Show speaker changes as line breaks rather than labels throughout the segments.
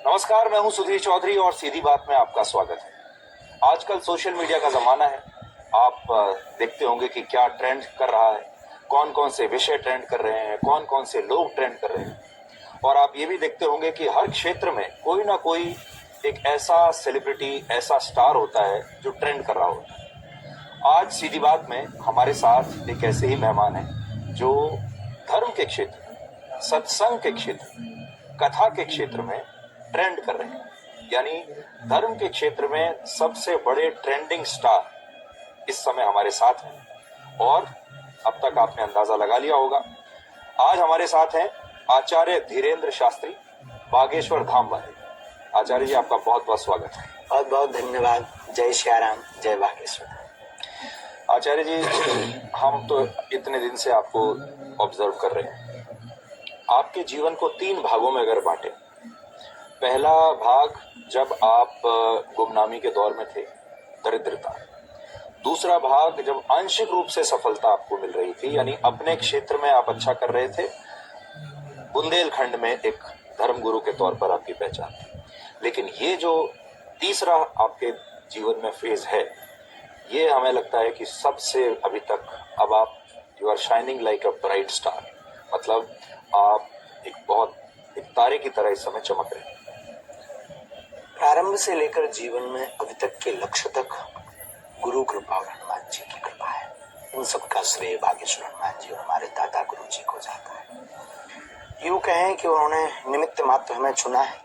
नमस्कार, मैं हूं सुधीर चौधरी और सीधी बात में आपका स्वागत है। आजकल सोशल मीडिया का जमाना है। आप देखते होंगे कि क्या ट्रेंड कर रहा है, कौन कौन से विषय ट्रेंड कर रहे हैं, कौन कौन से लोग ट्रेंड कर रहे हैं। और आप ये भी देखते होंगे कि हर क्षेत्र में कोई ना कोई एक ऐसा सेलिब्रिटी, ऐसा स्टार होता है जो ट्रेंड कर रहा होता है। आज सीधी बात में हमारे साथ एक ऐसे ही मेहमान हैं जो धर्म के क्षेत्र, सत्संग के क्षेत्र, कथा के क्षेत्र में ट्रेंड कर रहे हैं। यानी धर्म के क्षेत्र में सबसे बड़े ट्रेंडिंग स्टार इस समय हमारे साथ हैं और अब तक आपने अंदाजा लगा लिया होगा। आज हमारे साथ हैं आचार्य धीरेन्द्र शास्त्री, बागेश्वर धाम वाले। आचार्य जी, आपका बहुत बहुत स्वागत है।
बहुत बहुत धन्यवाद। जय श्याराम, जय बागेश्वर।
आचार्य जी, हम तो इतने दिन से आपको ऑब्जर्व कर रहे हैं। आपके जीवन को 3 भागों में अगर बांटे, पहला भाग जब आप गुमनामी के दौर में थे, दरिद्रता। दूसरा भाग जब आंशिक रूप से सफलता आपको मिल रही थी, यानी अपने क्षेत्र में आप अच्छा कर रहे थे, बुंदेलखंड में एक धर्मगुरु के तौर पर आपकी पहचान थी। लेकिन ये जो तीसरा आपके जीवन में फेज है, ये हमें लगता है कि सबसे अभी तक अब आप you are shining like a bright star. मतलब आप एक तारे की तरह इस समय चमक रहे हैं।
प्रारंभ से लेकर जीवन में अभी तक के लक्ष्य तक गुरु कृपा और हनुमान जी की कृपा है। उन सबका श्रेय बागेश्वर हनुमान जी और हमारे दादा गुरु जी को जाता है। यूं कहें कि उन्होंने निमित्त मात्र हमें चुना है।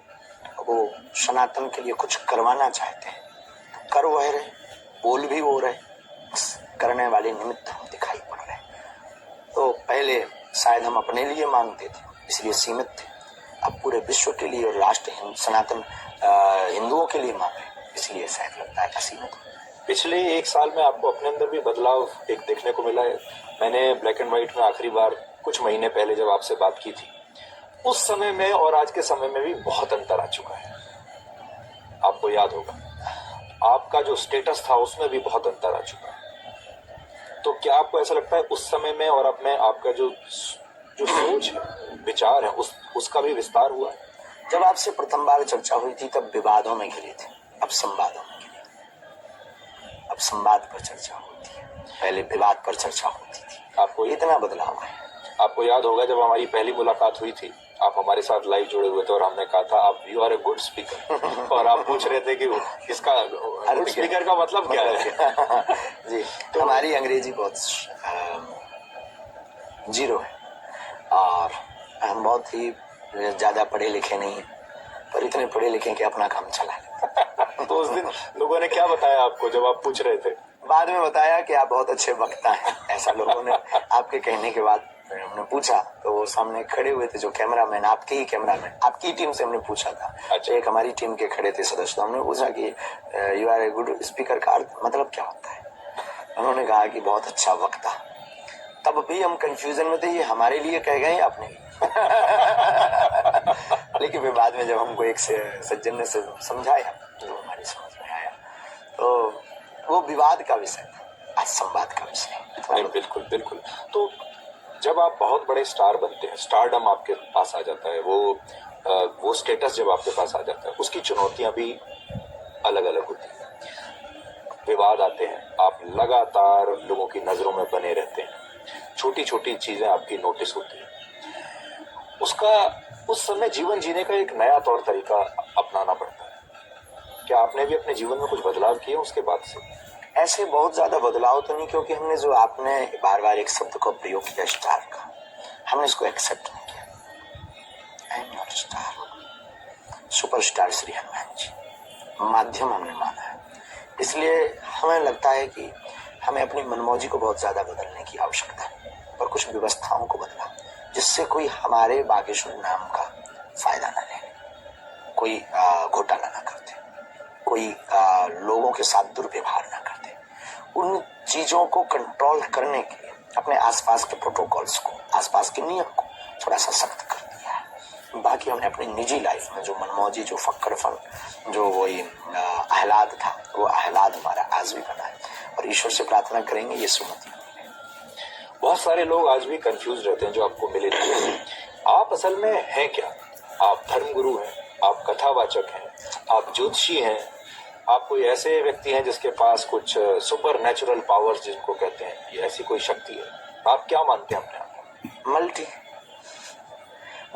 वो सनातन के लिए कुछ करवाना चाहते हैं तो कर वह रहे, बोल भी वो रहे, करने वाले निमित्त हम दिखाई पड़ रहे। तो पहले शायद हम अपने लिए मांगते थे, इसलिए सीमित थे। अब पूरे विश्व के लिए और राष्ट्र सनातन हिंदुओं के लिए मांगे, इसलिए शायद लगता है असीमित।
पिछले 1 साल में आपको अपने अंदर भी बदलाव एक देखने को मिला है। मैंने ब्लैक एंड व्हाइट में आखिरी बार कुछ महीने पहले जब आपसे बात की थी, उस समय में और आज के समय में भी बहुत अंतर आ चुका है। आपको याद होगा, आपका जो स्टेटस था उसमें भी बहुत अंतर आ चुका है। तो क्या आपको ऐसा लगता है उस समय में और अब में आपका जो सोच है, विचार है, उसका भी विस्तार हुआ?
जब आपसे प्रथम बार चर्चा हुई थी तब विवादों में घिरे थे, अब संवादों में घिरे। अब संवाद पर चर्चा होती है, पहले विवाद पर चर्चा होती थी।
आपको
इतना बदलाव है।
आपको याद होगा जब हमारी पहली मुलाकात हुई थी, आप हमारे साथ लाइव जुड़े हुए थे और हमने कहा था आप you are a good speaker और आप पूछ रहे थे कि इसका गुड स्पीकर का मतलब क्या है?
जी, तो हमारी अंग्रेजी बहुत जीरो है और हम बहुत ही ज्यादा पढ़े लिखे नहीं है, पर इतने पढ़े लिखे कि अपना काम चला ले।
तो उस दिन लोगों ने क्या बताया आपको जब आप पूछ रहे थे?
बाद में बताया कि आप बहुत अच्छे वक्ता हैं, ऐसा लोगों ने आपके कहने के बाद हमने पूछा। तो वो सामने खड़े हुए थे जो कैमरामैन, आपके ही कैमरामैन, आपकी टीम से हमने पूछा था।
अच्छा।
एक हमारी टीम के खड़े थे सदस्य, तो हमने पूछा कि you are a good speaker का अर्थ मतलब क्या होता है? उन्होंने कहा कि बहुत अच्छा वक्ता। तब भी हम कंफ्यूजन में थे, ये हमारे लिए कह गए अपने लेकिन फिर बाद में जब हमको एक सज्जन ने समझाया तो हमारी समझ में आया। तो वो विवाद का विषय था, आज संवाद का विषय।
बिल्कुल बिल्कुल। तो जब आप बहुत बड़े स्टार बनते हैं, स्टारडम आपके पास आ जाता है, वो स्टेटस जब आपके पास आ जाता है, उसकी चुनौतियां भी अलग अलग होती हैं। विवाद आते हैं, आप लगातार लोगों की नजरों में बने रहते हैं, छोटी छोटी चीजें आपकी नोटिस होती है। उस समय जीवन जीने का एक नया तौर तरीका अपनाना पड़ता है। क्या आपने भी अपने जीवन में कुछ बदलाव किए उसके बाद से?
ऐसे बहुत ज्यादा बदलाव तो नहीं, क्योंकि हमने जो आपने बार बार एक शब्द को प्रयोग किया स्टार का, हमने इसको एक्सेप्ट नहीं किया। I am not star, superstar Shri Hanuman ji माध्यम हमने माना है। इसलिए हमें लगता है कि हमें अपनी मनमौजी को बहुत ज्यादा बदलने की आवश्यकता है और कुछ व्यवस्थाओं को बदला, जिससे कोई हमारे बागेश्वर नाम का फायदा न ले, कोई घोटाला न करते, कोई लोगों के साथ दुर्व्यवहार न करते। उन चीजों को कंट्रोल करने के लिए अपने आसपास के प्रोटोकॉल्स को, आसपास के नियम को थोड़ा सा सख्त कर दिया है। बाकी हमने अपनी निजी लाइफ में जो मनमौजी, जो फक्कड़पन, जो वही आह्लाद था, वो आह्लाद हमारा आज भी बना है और ईश्वर से प्रार्थना करेंगे ये सुमति।
बहुत सारे लोग आज भी कंफ्यूज रहते हैं जो आपको मिले नहीं। आप असल में हैं क्या? आप धर्मगुरु हैं, आप कथावाचक हैं, आप ज्योतिषी हैं, आप कोई ऐसे व्यक्ति हैं जिसके पास कुछ सुपर नेचुरल पावर्स जिनको कहते हैं, ये ऐसी कोई शक्ति है, आप क्या मानते हैं अपने आप को?
मल्टी,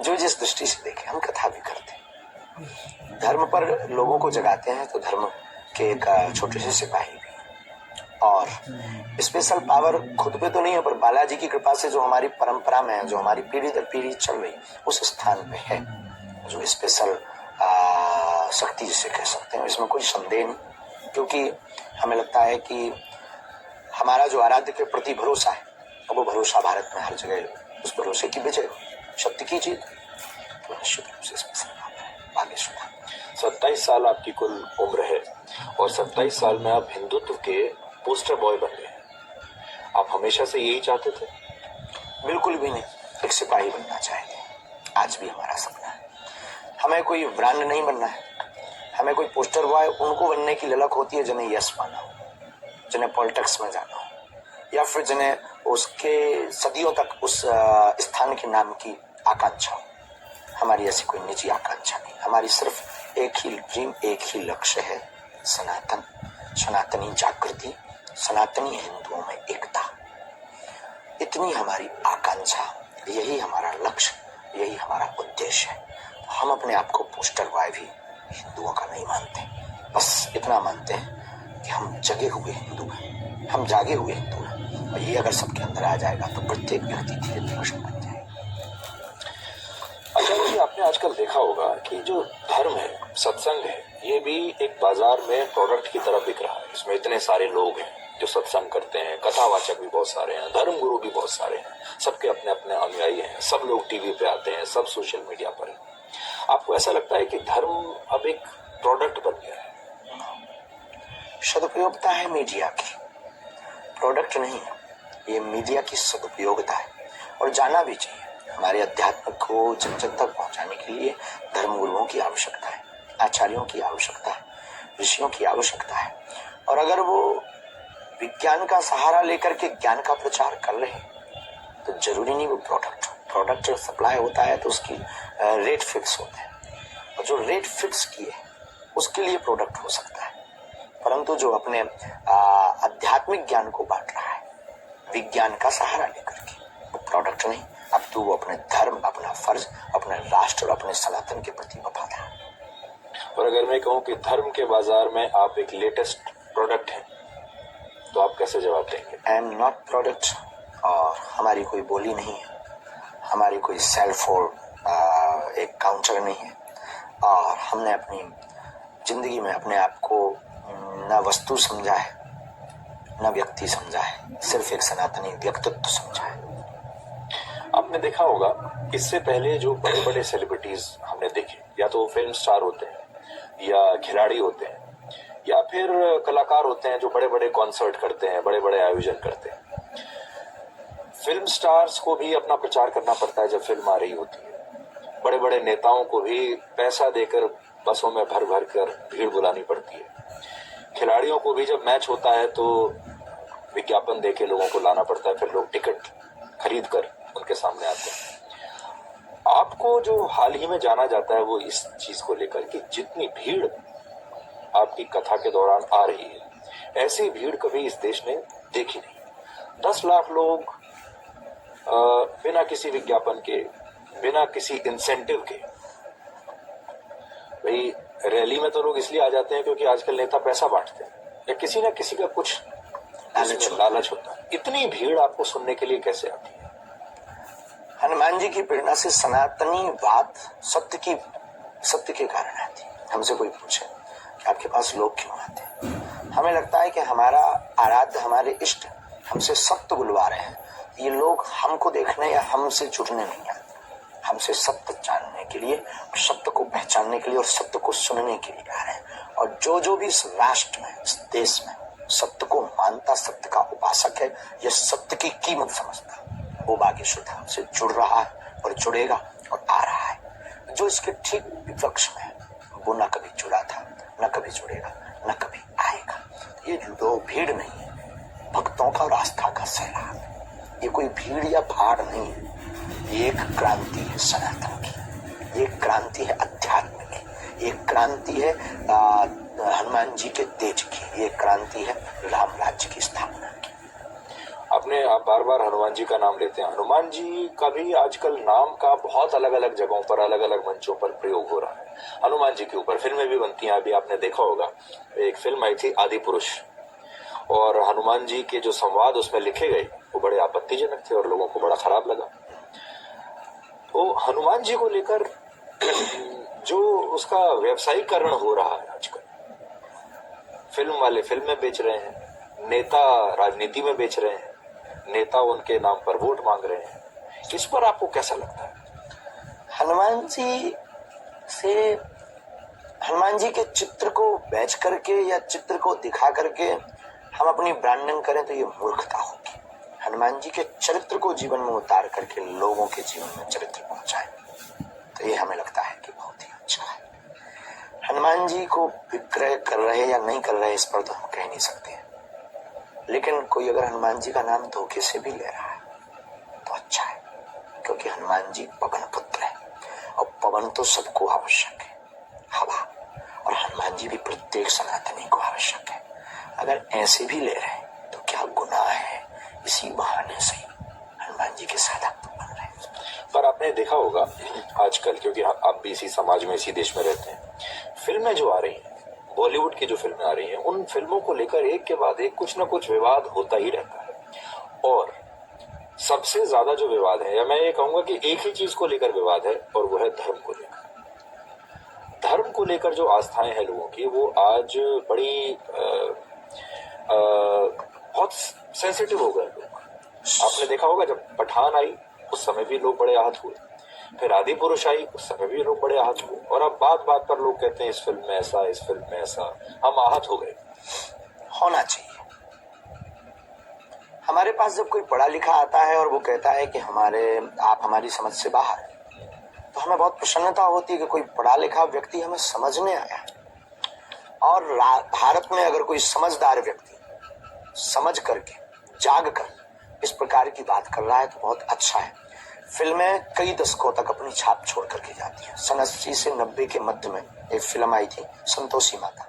जो जिस दृष्टि से देखे, हम कथा भी करते हैं, धर्म पर लोगों को जगाते हैं, तो धर्म के एक छोटे से सिपाही भी हैं। और स्पेशल पावर खुद पे तो नहीं है, पर बालाजी की कृपा से जो हमारी परंपरा में है, जो हमारी पीढ़ी दर पीढ़ी चल रही, उस स्थान पे है जो स्पेशल शक्ति जिसे कह सकते हैं। इसमें कोई संदेह नहीं, क्योंकि हमें लगता है कि हमारा जो आराध्य के प्रति भरोसा है, वो भरोसा भारत में हर जगह उस भरोसे की विजय, शक्ति की जीत, तो निश्चित रूप से स्पेशल पावर है। आगे सुना।
27 साल आपकी कुल उम्र है और 27 साल में आप हिंदुत्व के पोस्टर बॉय बन गए। आप हमेशा से यही चाहते थे?
बिल्कुल भी नहीं, एक सिपाही बनना चाहते हैं, आज भी हमारा सपना है। हमें कोई ब्रांड नहीं बनना है, हमें कोई पोस्टर बॉय उनको बनने की ललक होती है जिन्हें यश पाना हो, जिन्हें पॉलिटिक्स में जाना हो, या फिर जिन्हें उसके सदियों तक उस स्थान के नाम की आकांक्षा हो। हमारी ऐसी कोई निजी आकांक्षा नहीं, हमारी सिर्फ एक ही ड्रीम, एक ही लक्ष्य है, सनातन, सनातनी जागृति, सनातनी हिंदुओं में एकता। इतनी हमारी आकांक्षा, यही हमारा लक्ष्य, यही हमारा उद्देश्य है। हम अपने आप को पोस्टर बॉय भी हिंदुओं का नहीं मानते, बस इतना मानते हैं कि हम जगे हुए हिंदू हैं, हम जागे हुए हिंदू हैं। और ये अगर सबके अंदर आ जाएगा तो प्रत्येक व्यक्ति धीरे धीरे कृष्ण बन जाएगा।
आचार्य जी, आपने आजकल देखा होगा कि जो धर्म है, सत्संग है, ये भी एक बाजार में प्रोडक्ट की तरह बिक रहा है। इसमें इतने सारे लोग हैं जो सत्संग करते हैं, कथावाचक भी बहुत सारे हैं, धर्म गुरु भी बहुत सारे हैं, सबके अपने अपने अनुयायी हैं, सब लोग टीवी पे आते हैं, सब सोशल मीडिया पर है। आपको ऐसा लगता है कि धर्म अब एक प्रोडक्ट बन गया है?
सदुपयोगिता है मीडिया की, प्रोडक्ट नहीं है। ये मीडिया की सदुपयोगिता है और जाना भी चाहिए। हमारे अध्यात्म को जन जन तक पहुंचाने के लिए धर्म गुरुओं की आवश्यकता है, आचार्यों की आवश्यकता है, ऋषियों की आवश्यकता है। और अगर वो विज्ञान का सहारा लेकर के ज्ञान का प्रचार कर रहे हैं तो जरूरी नहीं वो प्रोडक्ट सप्लाई होता है तो उसकी रेट फिक्स होते हैं, और जो रेट फिक्स किए उसके लिए प्रोडक्ट हो सकता है। परंतु जो अपने आध्यात्मिक ज्ञान को बांट रहा है विज्ञान का सहारा लेकर के, वो प्रोडक्ट नहीं, अब तो वो अपने धर्म, अपना फर्ज, अपने राष्ट्र और अपने सनातन के प्रति वफादार है।
और अगर मैं कहूं कि धर्म के बाजार में आप एक लेटेस्ट प्रोडक्ट हैं, तो आप कैसे जवाब देंगे?
आई एम नॉट प्रोडक्ट, और हमारी कोई बोली नहीं है, हमारी कोई सेल्फ और एक काउंटर नहीं है, और हमने अपनी जिंदगी में अपने आप को न वस्तु समझा है न व्यक्ति समझा है, सिर्फ एक सनातनी व्यक्तित्व समझा है।
आपने देखा होगा इससे पहले जो बड़े बड़े सेलिब्रिटीज हमने देखे, या तो फिल्म स्टार होते हैं या खिलाड़ी होते हैं या फिर कलाकार होते हैं जो बड़े बड़े कॉन्सर्ट करते हैं, बड़े बड़े आयोजन करते हैं। फिल्म स्टार्स को भी अपना प्रचार करना पड़ता है जब फिल्म आ रही होती है। बड़े बड़े नेताओं को भी पैसा देकर बसों में भर भर कर भीड़ बुलानी पड़ती है। खिलाड़ियों को भी जब मैच होता है तो विज्ञापन देके लोगों को लाना पड़ता है, फिर लोग टिकट खरीद कर उनके सामने आते हैं। आपको जो हाल ही में जाना जाता है वो इस चीज को लेकर कि जितनी भीड़ आपकी कथा के दौरान आ रही है, ऐसी भीड़ कभी इस देश ने देखी नहीं। 10 लाख लोग बिना किसी विज्ञापन के, बिना किसी इंसेंटिव के। भाई रैली में तो लोग इसलिए आ जाते हैं क्योंकि आजकल नेता पैसा बांटते हैं या किसी ना किसी का कुछ लालच होता है। इतनी भीड़ आपको सुनने के लिए कैसे आती है?
हनुमान जी की प्रेरणा से सनातनी बात सत्य के कारण आती है। हमसे कोई पूछे कि आपके पास लोग क्यों आते हैं, हमें लगता है कि हमारा आराध्य, हमारे इष्ट हमसे सत्य बुलवा रहे हैं। ये लोग हमको देखने या हमसे जुड़ने नहीं आते, हमसे सत्य जानने के लिए, सत्य को पहचानने के लिए और सत्य को सुनने के लिए आ रहे हैं। और जो भी इस राष्ट्र में, इस देश में सत्य को मानता, सत्य का उपासक है, यह सत्य की कीमत समझता, वो भाग्यशाली हमसे जुड़ रहा है और जुड़ेगा और आ रहा है। जो इसके ठीक विपक्ष में है वो न कभी जुड़ा था, न कभी जुड़ेगा, न कभी आएगा। ये लोग भीड़ नहीं है, भक्तों का और आस्था का सैलाब। ये कोई भीड़ या भाड़ नहीं है, ये एक क्रांति है सनातन की, ये क्रांति है अध्यात्म की, एक क्रांति है हनुमान जी के तेज की, ये क्रांति है राम राज्य की स्थापना की।
आप बार बार हनुमान जी का नाम लेते हैं। हनुमान जी का भी आजकल नाम का बहुत अलग अलग जगहों पर, अलग अलग मंचों पर प्रयोग हो रहा है। हनुमान जी के ऊपर फिल्में भी बनती हैं। अभी आपने देखा होगा, एक फिल्म आई थी आदि पुरुष, और हनुमान जी के जो संवाद उसमें लिखे गए वो बड़े आपत्तिजनक थे और लोगों को बड़ा खराब लगा। तो हनुमान जी को लेकर जो उसका व्यवसायीकरण हो रहा है आजकल, फिल्म वाले फिल्में बेच रहे हैं, नेता राजनीति में बेच रहे हैं, नेता उनके नाम पर वोट मांग रहे हैं, इस पर आपको कैसा लगता है?
हनुमान जी के चित्र को बेच करके या चित्र को दिखा करके हम अपनी ब्रांडिंग करें तो ये मूर्खता होगी। हनुमान जी के चरित्र को जीवन में उतार करके लोगों के जीवन में चरित्र पहुंचाए तो ये हमें लगता है कि बहुत ही अच्छा है। हनुमान जी को विक्रय कर रहे या नहीं कर रहे इस पर तो हम कह नहीं सकते, लेकिन कोई अगर हनुमान जी का नाम धोखे से भी ले रहा है तो अच्छा है, क्योंकि हनुमान जी पवन पुत्र है और पवन तो सबको आवश्यक है, हवा, और हनुमान जी भी प्रत्येक सनातनी को आवश्यक है। अगर ऐसे भी ले रहे हैं तो क्या गुनाह है, इसी बहाने से हनुमान जी के साधक बन रहे हैं।
पर आपने देखा होगा आजकल, क्योंकि आप भी इसी समाज में, इसी देश में रहते हैं, फिल्में जो आ रही हैं, बॉलीवुड की जो फिल्में आ रही हैं, उन फिल्मों को लेकर एक के बाद एक कुछ ना कुछ विवाद होता ही रहता है। और सबसे ज्यादा जो विवाद है, या मैं ये कहूंगा कि एक ही चीज को लेकर विवाद है, और वो है धर्म को लेकर। धर्म को लेकर जो आस्थाएं हैं लोगों की, वो आज बड़ी बहुत सेंसिटिव हो गए लोग। आपने देखा होगा, जब पठान आई उस समय भी लोग बड़े आहत हुए, फिर आदि पुरुष आई उस समय भी लोग बड़े आहत हुए, और अब बात बात पर लोग कहते हैं इस फिल्म में ऐसा, इस फिल्म में ऐसा। हम आहत हो गए।
होना चाहिए। हमारे पास जब कोई पढ़ा लिखा आता है और वो कहता है कि आप हमारी समझ से बाहर, तो हमें बहुत प्रसन्नता होती है कि कोई पढ़ा लिखा व्यक्ति हमें समझने आया। और भारत में अगर कोई समझदार व्यक्ति समझ करके, जाग कर इस प्रकार की बात कर रहा है तो बहुत अच्छा है। फिल्में कई दशकों तक अपनी छाप छोड़ करके जाती है। सन 80 से 90 के मध्य में एक फिल्म आई थी संतोषी माता।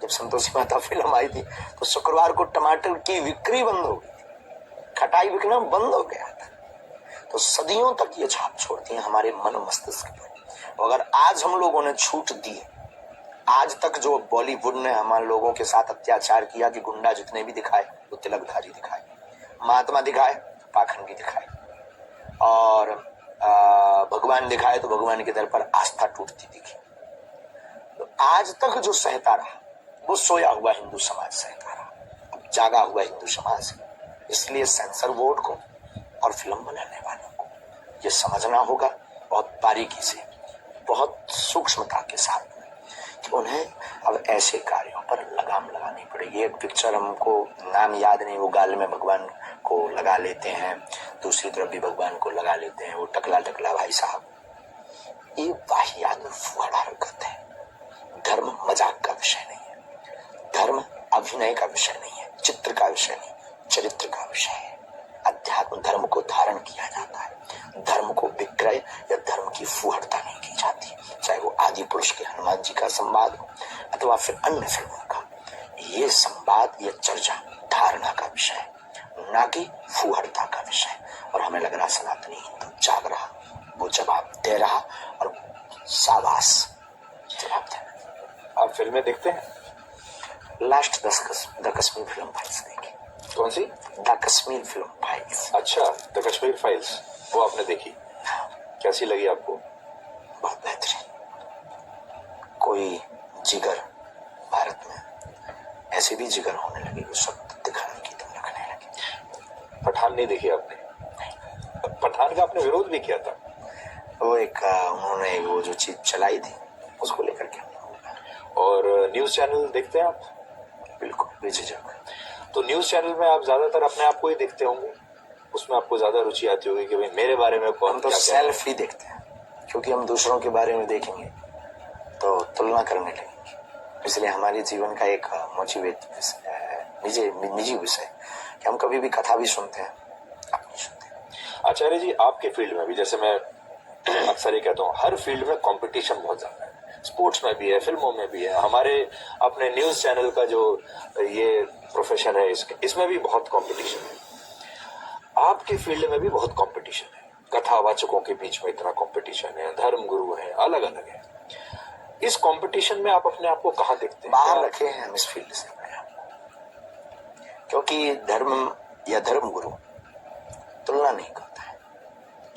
जब संतोषी माता फिल्म आई थी तो शुक्रवार को टमाटर की बिक्री बंद हो गई थी, खटाई बिकना बंद हो गया था। तो सदियों तक ये छाप छोड़ती है हमारे मन मस्तिष्क पर। अगर आज हम लोगों ने छूट दी, आज तक जो बॉलीवुड ने हमारे लोगों के साथ अत्याचार किया कि गुंडा जितने भी दिखाए वो तिलकधारी दिखाए, महात्मा दिखाए पाखंडी दिखाए, और भगवान दिखाए तो भगवान के दर पर आस्था टूटती दिखी, तो आज तक जो सहता रहा वो सोया हुआ हिंदू समाज सहता रहा। अब जागा हुआ हिंदू समाज है। इसलिए सेंसर बोर्ड को और फिल्म बनाने वालों को ये समझना होगा बहुत बारीकी से, बहुत सूक्ष्मता के साथ, कि उन्हें अब ऐसे कार्यों पर लगाम लगानी पड़ेगी। एक पिक्चर हमको नाम याद नहीं, वो गाल में भगवान को लगा लेते हैं, दूसरी तरफ भी भगवान को लगा लेते हैं, वो टकला टकला भाई साहब, ये वाहियात फुहाड़ा हरकत है। धर्म मजाक का विषय नहीं है, धर्म अभिनय का विषय नहीं है, चित्र का विषय नहीं, चरित्र का विषय है। अध्यात्म धर्म को धारण किया जाता है, धर्म को विक्रय या धर्म की फुहड़ता नहीं की जाती, चाहे वो आदि पुरुष के हनुमान जी का संवाद हो अथवा फिर अन्य फिल्मों का। ये संवाद, ये चर्चा धारणा का विषय है, ना कि फुहड़ता का विषय। और हमें लग रहा सनातनी हिंदू जाग रहा, वो जवाब दे रहा, और शाबाश जवाब दे रहा।
आप फिल्में देखते हैं?
Last the Kashmir film files देखी।
कौन सी?
The Kashmir film files.
अच्छा, द कश्मीर फाइल्स, वो आपने देखी? कैसी लगी आपको?
बहुत बेहतरीन। कोई जिगर भारत में ऐसे भी जिगर होने लगे, वो सब दिखाने की तुम रखने लगे।
पठान नहीं देखी आपने? पठान का आपने विरोध भी किया था।
वो एक उन्होंने वो जो चीज चलाई थी उसको लेकर के।
और न्यूज चैनल देखते हैं आप?
बिल्कुल बेझिझक।
तो न्यूज चैनल में आप ज्यादातर अपने आप को ही देखते होंगे, उसमें आपको ज्यादा रुचि आती होगी कि भाई मेरे बारे में कौन
हम तो सेल्फ ही देखते हैं, क्योंकि हम दूसरों के बारे में देखेंगे तो तुलना करने लगेंगे। इसलिए हमारे जीवन का एक मोटिवेट निजी विषय कि हम कभी भी कथा भी सुनते हैं, अपनी सुनते हैं।
आचार्य जी, आपके फील्ड में भी, जैसे मैं अक्सर ये कहता हूँ, हर फील्ड में कंपटीशन बहुत ज्यादा है। स्पोर्ट्स में भी है, फिल्मों में भी है, हमारे अपने न्यूज चैनल का जो ये प्रोफेशन है इसमें भी बहुत कंपटीशन है। आपके फील्ड में भी बहुत कंपटीशन है, कथावाचकों के बीच में इतना कंपटीशन है, धर्म गुरु है, अलग अलग है। इस कंपटीशन में आप अपने आप को कहाँ देखते हैं?
बाहर रखे हैं हम इस फील्ड से अपने आप को, क्योंकि धर्म या धर्म गुरु तुलना नहीं करता है,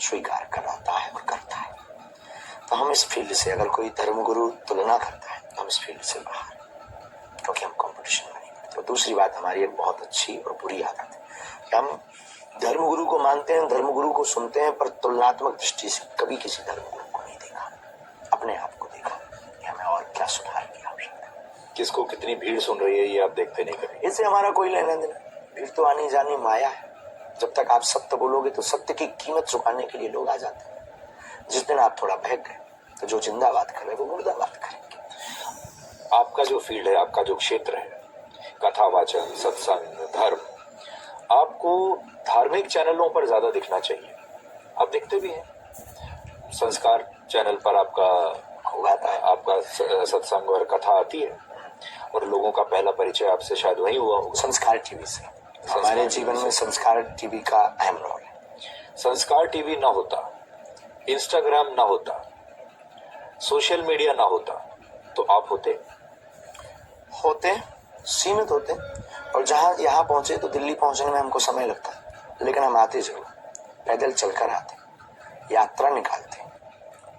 स्वीकार कराता है और करता है। तो हम इस फील्ड से, अगर कोई धर्म गुरु तुलना करता है तो हम इस फील्ड से बाहर, क्योंकि हम कंपटीशन में नहीं करते। और दूसरी बात, हमारी एक बहुत अच्छी और बुरी आदत है कि हम धर्म गुरु को मानते हैं, धर्म गुरु को सुनते हैं, पर तुलनात्मक दृष्टि से कभी किसी धर्म गुरु को नहीं देखा, अपने आप को देखा कि हमें और क्या सुधार की आवश्यकता है।
किसको कितनी भीड़ सुन रही है ये आप देखते नहीं करें।
इससे हमारा कोई लेना देना, भीड़ तो आनी जानी माया है। जब तक आप सत्य बोलोगे तो सत्य की कीमत चुकाने के लिए लोग आ जाते हैं। जिस दिन आप थोड़ा बहक गए तो जो जिंदाबाद कर रहे वो मुर्दाबाद करेंगे।
आपका जो फील्ड है, आपका जो क्षेत्र है, कथावाचन, सत्संग, धर्म, आपको धार्मिक चैनलों पर ज्यादा दिखना चाहिए। आप देखते भी हैं, संस्कार चैनल पर आपका सत्संग और कथा आती है, और लोगों का पहला परिचय आपसे शायद वही हुआ होगा,
संस्कार टीवी से। हमारे जीवन में संस्कार टीवी का अहम रोल है।
संस्कार टीवी ना होता, इंस्टाग्राम ना होता, सोशल मीडिया ना होता, तो आप होते सीमित होते, और जहां यहाँ पहुंचे तो दिल्ली पहुंचने में हमको समय लगता, लेकिन हम आते जरूर, पैदल चलकर आते, यात्रा निकालते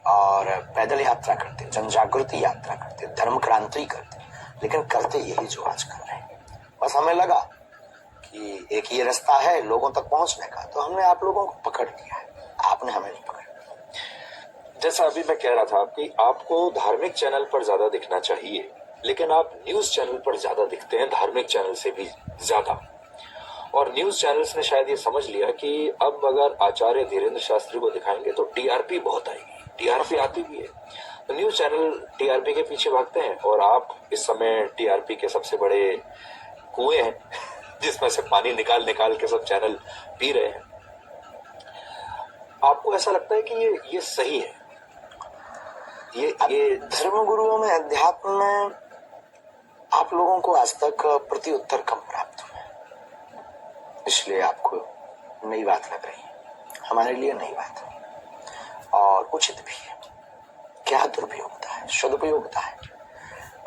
और पैदल यात्रा करते, जन जागृति यात्रा करते, धर्म क्रांति करते, लेकिन करते यही जो आज कर रहे हैं। बस हमें लगा कि एक ये रास्ता है लोगों तक पहुंचने का, तो हमने आप लोगों को पकड़ लिया है, आपने हमें नहीं पकड़ा। जैसा अभी मैं कह रहा था कि आपको धार्मिक चैनल पर ज्यादा दिखना चाहिए, लेकिन आप न्यूज चैनल पर ज्यादा दिखते हैं, धार्मिक चैनल से भी ज्यादा। और न्यूज चैनल्स ने शायद ये समझ लिया कि अब अगर आचार्य धीरेन्द्र शास्त्री को दिखाएंगे तो टीआरपी बहुत आएगी, टीआरपी आती भी है, तो न्यूज चैनल टीआरपी के पीछे भागते हैं, और आप इस समय टीआरपी के सबसे बड़े कुएं हैं जिसमें से पानी निकाल निकाल के सब चैनल पी रहे हैं। आपको ऐसा लगता है कि ये सही है? ये
धर्म गुरुओं में, अध्यात्म में आप लोगों को आज तक प्रति उत्तर कम प्राप्त हुआ, इसलिए आपको नई बात लग रही है, हमारे लिए नई बात है और उचित भी है। क्या दुरुपयोगता है, सदुपयोगता है।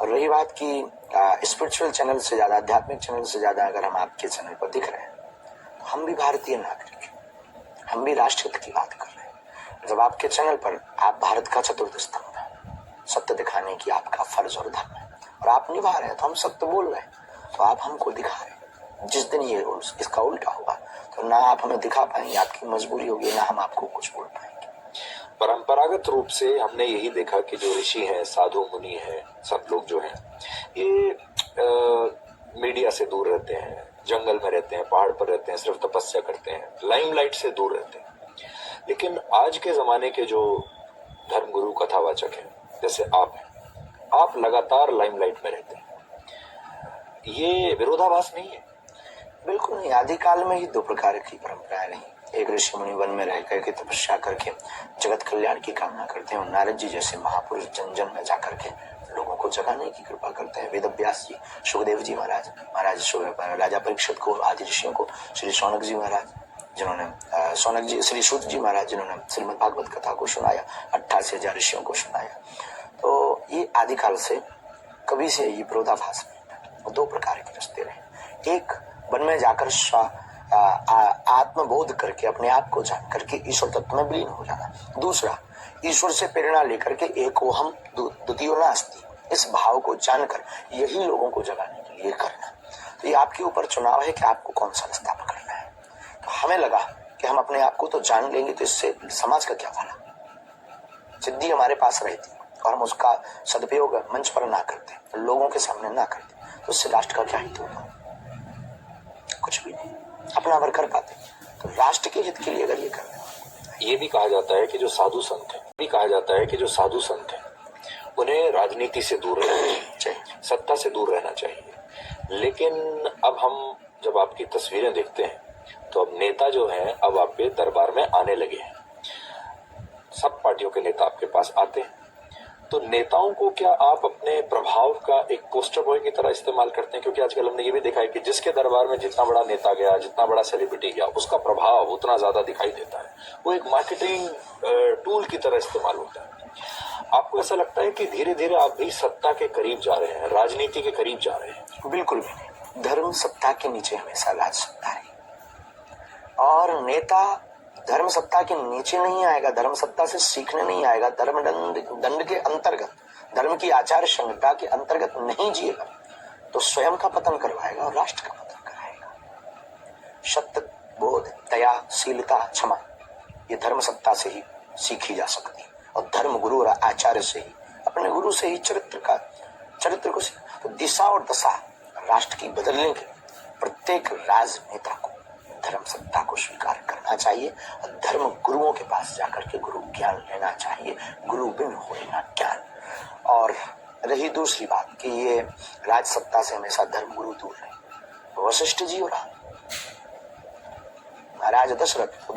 और रही बात की स्पिरिचुअल चैनल से ज्यादा, आध्यात्मिक चैनल से ज्यादा अगर हम आपके चैनल पर दिख रहे हैं, तो हम भी भारतीय नागरिक हैं, हम भी राष्ट्रहित की बात कर रहे हैं। जब आपके चैनल पर आप भारत का चतुर्थ स्तंभ है, सत्य दिखाने की आपका फर्ज और धर्म है, और आप निभा रहे हैं, तो हम सत्य बोल रहे हैं, तो आप हमको दिखा रहे हैं। जिस दिन ये इसका उल्टा होगा तो ना आप हमें दिखा पाएंगे, आपकी मजबूरी होगी, ना हम आपको कुछ बोल पाएंगे।
परंपरागत रूप से हमने यही देखा कि जो ऋषि हैं, साधु मुनि हैं, सब लोग जो हैं ये मीडिया से दूर रहते हैं, जंगल में रहते हैं, पहाड़ पर रहते हैं, सिर्फ तपस्या करते हैं, लाइमलाइट से दूर रहते हैं। लेकिन आज के जमाने के जो धर्मगुरु कथावाचक हैं, जैसे आप हैं, आप लगातार लाइमलाइट में रहते हैं, ये विरोधाभास नहीं है?
बिल्कुल नहीं। आदिकाल में ही दो प्रकार की परंपराएं रही। एक ऋषि मुनि वन में रह करके तपस्या करके जगत कल्याण की कामना करते हैं, और नारद जी जैसे महापुरुष जन जन में जाकर के लोगों को जगाने की कृपा करते हैं। वेद व्यास जी, सुखदेव जी महाराज, राजा परीक्षित को, आदि ऋषियों को, श्री शौनक जी महाराज जिन्होंने श्री सूत जी महाराज जिन्होंने श्रीमद् भागवत कथा को सुनाया, 88,000 ऋषियों को सुनाया। तो ये आदिकाल से कभी से ये विरोधाभास नहीं। दो प्रकार के रास्ते रहे। एक, वन में जाकर आत्मबोध करके अपने आप को जान करके ईश्वर तत्व में विलीन हो जाना। दूसरा, ईश्वर से प्रेरणा लेकर के एको हम द्वितीयो नास्ति, इस भाव को जानकर यही लोगों को जगाने के लिए करना। तो ये आपके ऊपर चुनाव है कि आपको कौन सा रास्ता पकड़ना है। तो हमें लगा कि हम अपने आप को तो जान लेंगे तो इससे समाज का क्या भला। सिद्धि हमारे पास रहती और हम उसका सदुपयोग मंच पर ना करते, लोगों के सामने ना करते, तो उससे राष्ट्र का क्या हित होगा? कुछ भी नहीं। अपना भर कर पाते तो राष्ट्र के हित के लिए अगर ये कर दें।
ये भी कहा जाता है कि जो साधु संत हैं, उन्हें राजनीति से दूर रहना चाहिए, सत्ता से दूर रहना चाहिए। लेकिन अब हम जब आपकी तस्वीरें देखते हैं तो अब नेता जो हैं अब आपके दरबार में आने लगे हैं। सब पार्टियों के नेता आपके पास आते हैं, तो नेताओं को क्या आप अपने प्रभाव का एक पोस्टर बॉय की तरह इस्तेमाल करते हैं? क्योंकि आजकल हमने ये भी देखा है कि जिसके दरबार में जितना बड़ा नेता गया, जितना बड़ा सेलिब्रिटी गया, उसका प्रभाव उतना ज्यादा दिखाई देता है। वो एक मार्केटिंग टूल की तरह इस्तेमाल होता है। आपको ऐसा लगता है कि धीरे धीरे आप भी सत्ता के करीब जा रहे हैं, राजनीति के करीब जा रहे हैं?
बिल्कुल भी नहीं। धर्म सत्ता के नीचे हमेशा राज सत्ता है, और नेता धर्म सत्ता के नीचे नहीं आएगा, धर्म सत्ता से सीखने नहीं आएगा, धर्म दंड के अंतर्गत, धर्म की आचार संहिता के अंतर्गत नहीं जिएगा तो स्वयं का पतन करवाएगा और राष्ट्र का पतन कराएगा। सत्य, बोध, दया, शीलता, क्षमा, ये धर्म सत्ता से ही सीखी जा सकती है, और धर्म गुरु और आचार्य से ही, अपने गुरु से ही चरित्र को तो दिशा और दशा राष्ट्र की बदलने के प्रत्येक राजनेता को धर्म सत्ता को स्वीकार करना चाहिए, और धर्म गुरुओं के पास जाकर के गुरु ज्ञान लेना चाहिए। गुरु बिन होए ना ज्ञान। और रही दूसरी बात कि ये राज सत्ता से हमेशा धर्म गुरु दूर रहे, वशिष्ठ जी और महाराज दशरथ,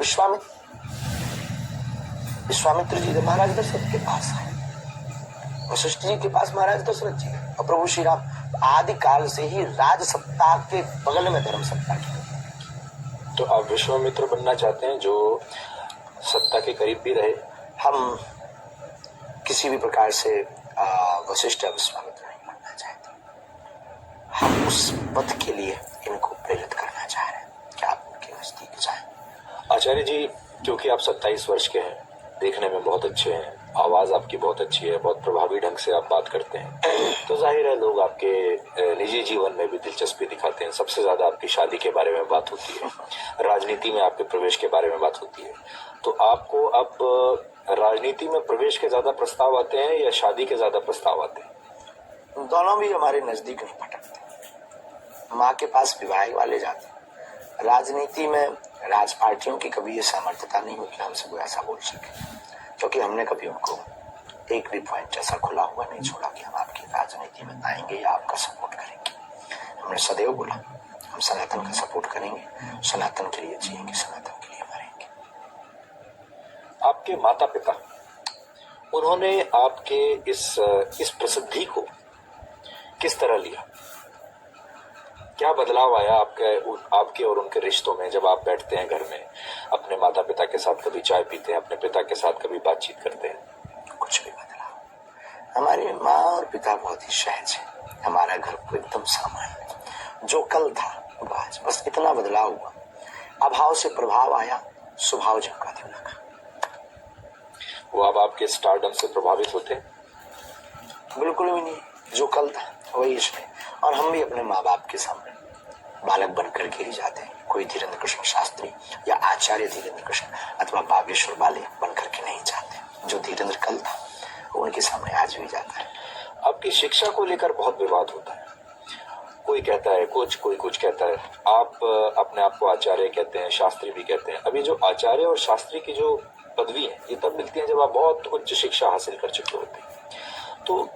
विश्वामित्र जी महाराज दशरथ के पास है, वशिष्ठ जी के पास महाराज दशरथ जी, और प्रभु श्री राम आदि काल से ही राज सत्ता के बगल में धर्म सत्ता की।
तो आप विश्वामित्र बनना चाहते हैं जो सत्ता के करीब भी रहे?
हम किसी भी प्रकार से वशिष्ठ या विश्वामित्र नहीं बनना चाहते, हम उस पथ के लिए इनको प्रेरित करना चाह रहे हैं कि आप उनके नजदीक जाएं।
आचार्य जी, क्योंकि आप 27 वर्ष के हैं, देखने में बहुत अच्छे हैं, आवाज आपकी बहुत अच्छी है, बहुत प्रभावी ढंग से आप बात करते हैं, तो जाहिर है लोग आपके निजी जीवन में भी दिलचस्पी दिखाते हैं। सबसे ज्यादा आपकी शादी के बारे में बात होती है, राजनीति में आपके प्रवेश के बारे में बात होती है। तो आपको अब राजनीति में प्रवेश के ज्यादा प्रस्ताव आते हैं या शादी के ज्यादा प्रस्ताव आते हैं?
दोनों भी हमारे नजदीक नहीं भटकते। माँ के पास विवाह वाले जाते हैं। राजनीति में राज पार्टियों की कभी ये सामर्थ्यता नहीं हुई कि हमसे कोई ऐसा बोल सके, क्योंकि हमने कभी उनको एक भी पॉइंट ऐसा खुला हुआ नहीं छोड़ा कि हम आपकी राजनीति में आएंगे या आपका सपोर्ट करेंगे। हमने सदैव बोला हम सनातन का सपोर्ट करेंगे, सनातन के लिए जिएंगे, सनातन के लिए मरेंगे।
आपके माता पिता, उन्होंने आपके इस प्रसिद्धि को किस तरह लिया? क्या बदलाव आया आपके और उनके रिश्तों में जब आप बैठते हैं घर में, अपने माता पिता के साथ कभी चाय पीते हैं, अपने पिता के साथ कभी बातचीत करते हैं?
कुछ भी बदलाव। हमारी माँ और पिता बहुत ही सहज है, हमारा घर एकदम सामान्य, जो कल था आज, बस इतना बदलाव हुआ। अभाव से प्रभाव आया, स्वभाव झपका देना का।
वो अब आपके स्टारडम से प्रभावित होते हैं?
बिल्कुल भी नहीं, जो कल था वही इसमें। और हम भी अपने माँ बाप के सामने बालक बनकर के ही जाते हैं। कोई धीरेन्द्र कृष्ण शास्त्री या आचार्य धीरेन्द्र कृष्ण अथवा बागेश्वर बाले बनकर के नहीं जाते। जो धीरेन्द्र कल था वो उनके सामने आज भी जाता है।
आपकी शिक्षा को लेकर बहुत विवाद होता है, कोई कहता है कुछ, कोई कुछ कहता है। आप अपने आप को आचार्य कहते हैं, शास्त्री भी कहते हैं। अभी जो आचार्य और शास्त्री की जो पदवी है ये तब मिलती है जब आप बहुत उच्च शिक्षा हासिल कर चुके होते हैं। तो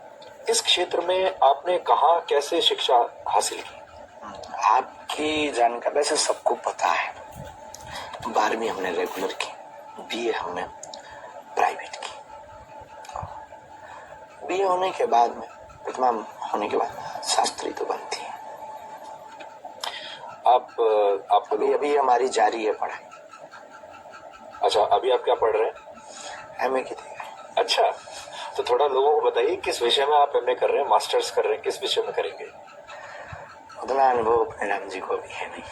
इस क्षेत्र में आपने कहाँ कैसे शिक्षा हासिल की?
आपकी जानकारी वैसे सबको पता है। 12वीं हमने रेगुलर की, बीए हमने प्राइवेट की। बीए होने के बाद में, प्रतिमा होने के बाद शास्त्री तो बनती है।
आप
अभी हमारी जारी है पढ़ाई।
अच्छा, अभी आप क्या पढ़ रहे हैं?
एमए की तैयारी।
अच्छा, तो थोड़ा लोगों को बताइए किस विषय में आप एमए कर रहे हैं, मास्टर्स कर रहे हैं, किस विषय में करेंगे?
उतना अनुभव अपने राम जी को भी है नहीं।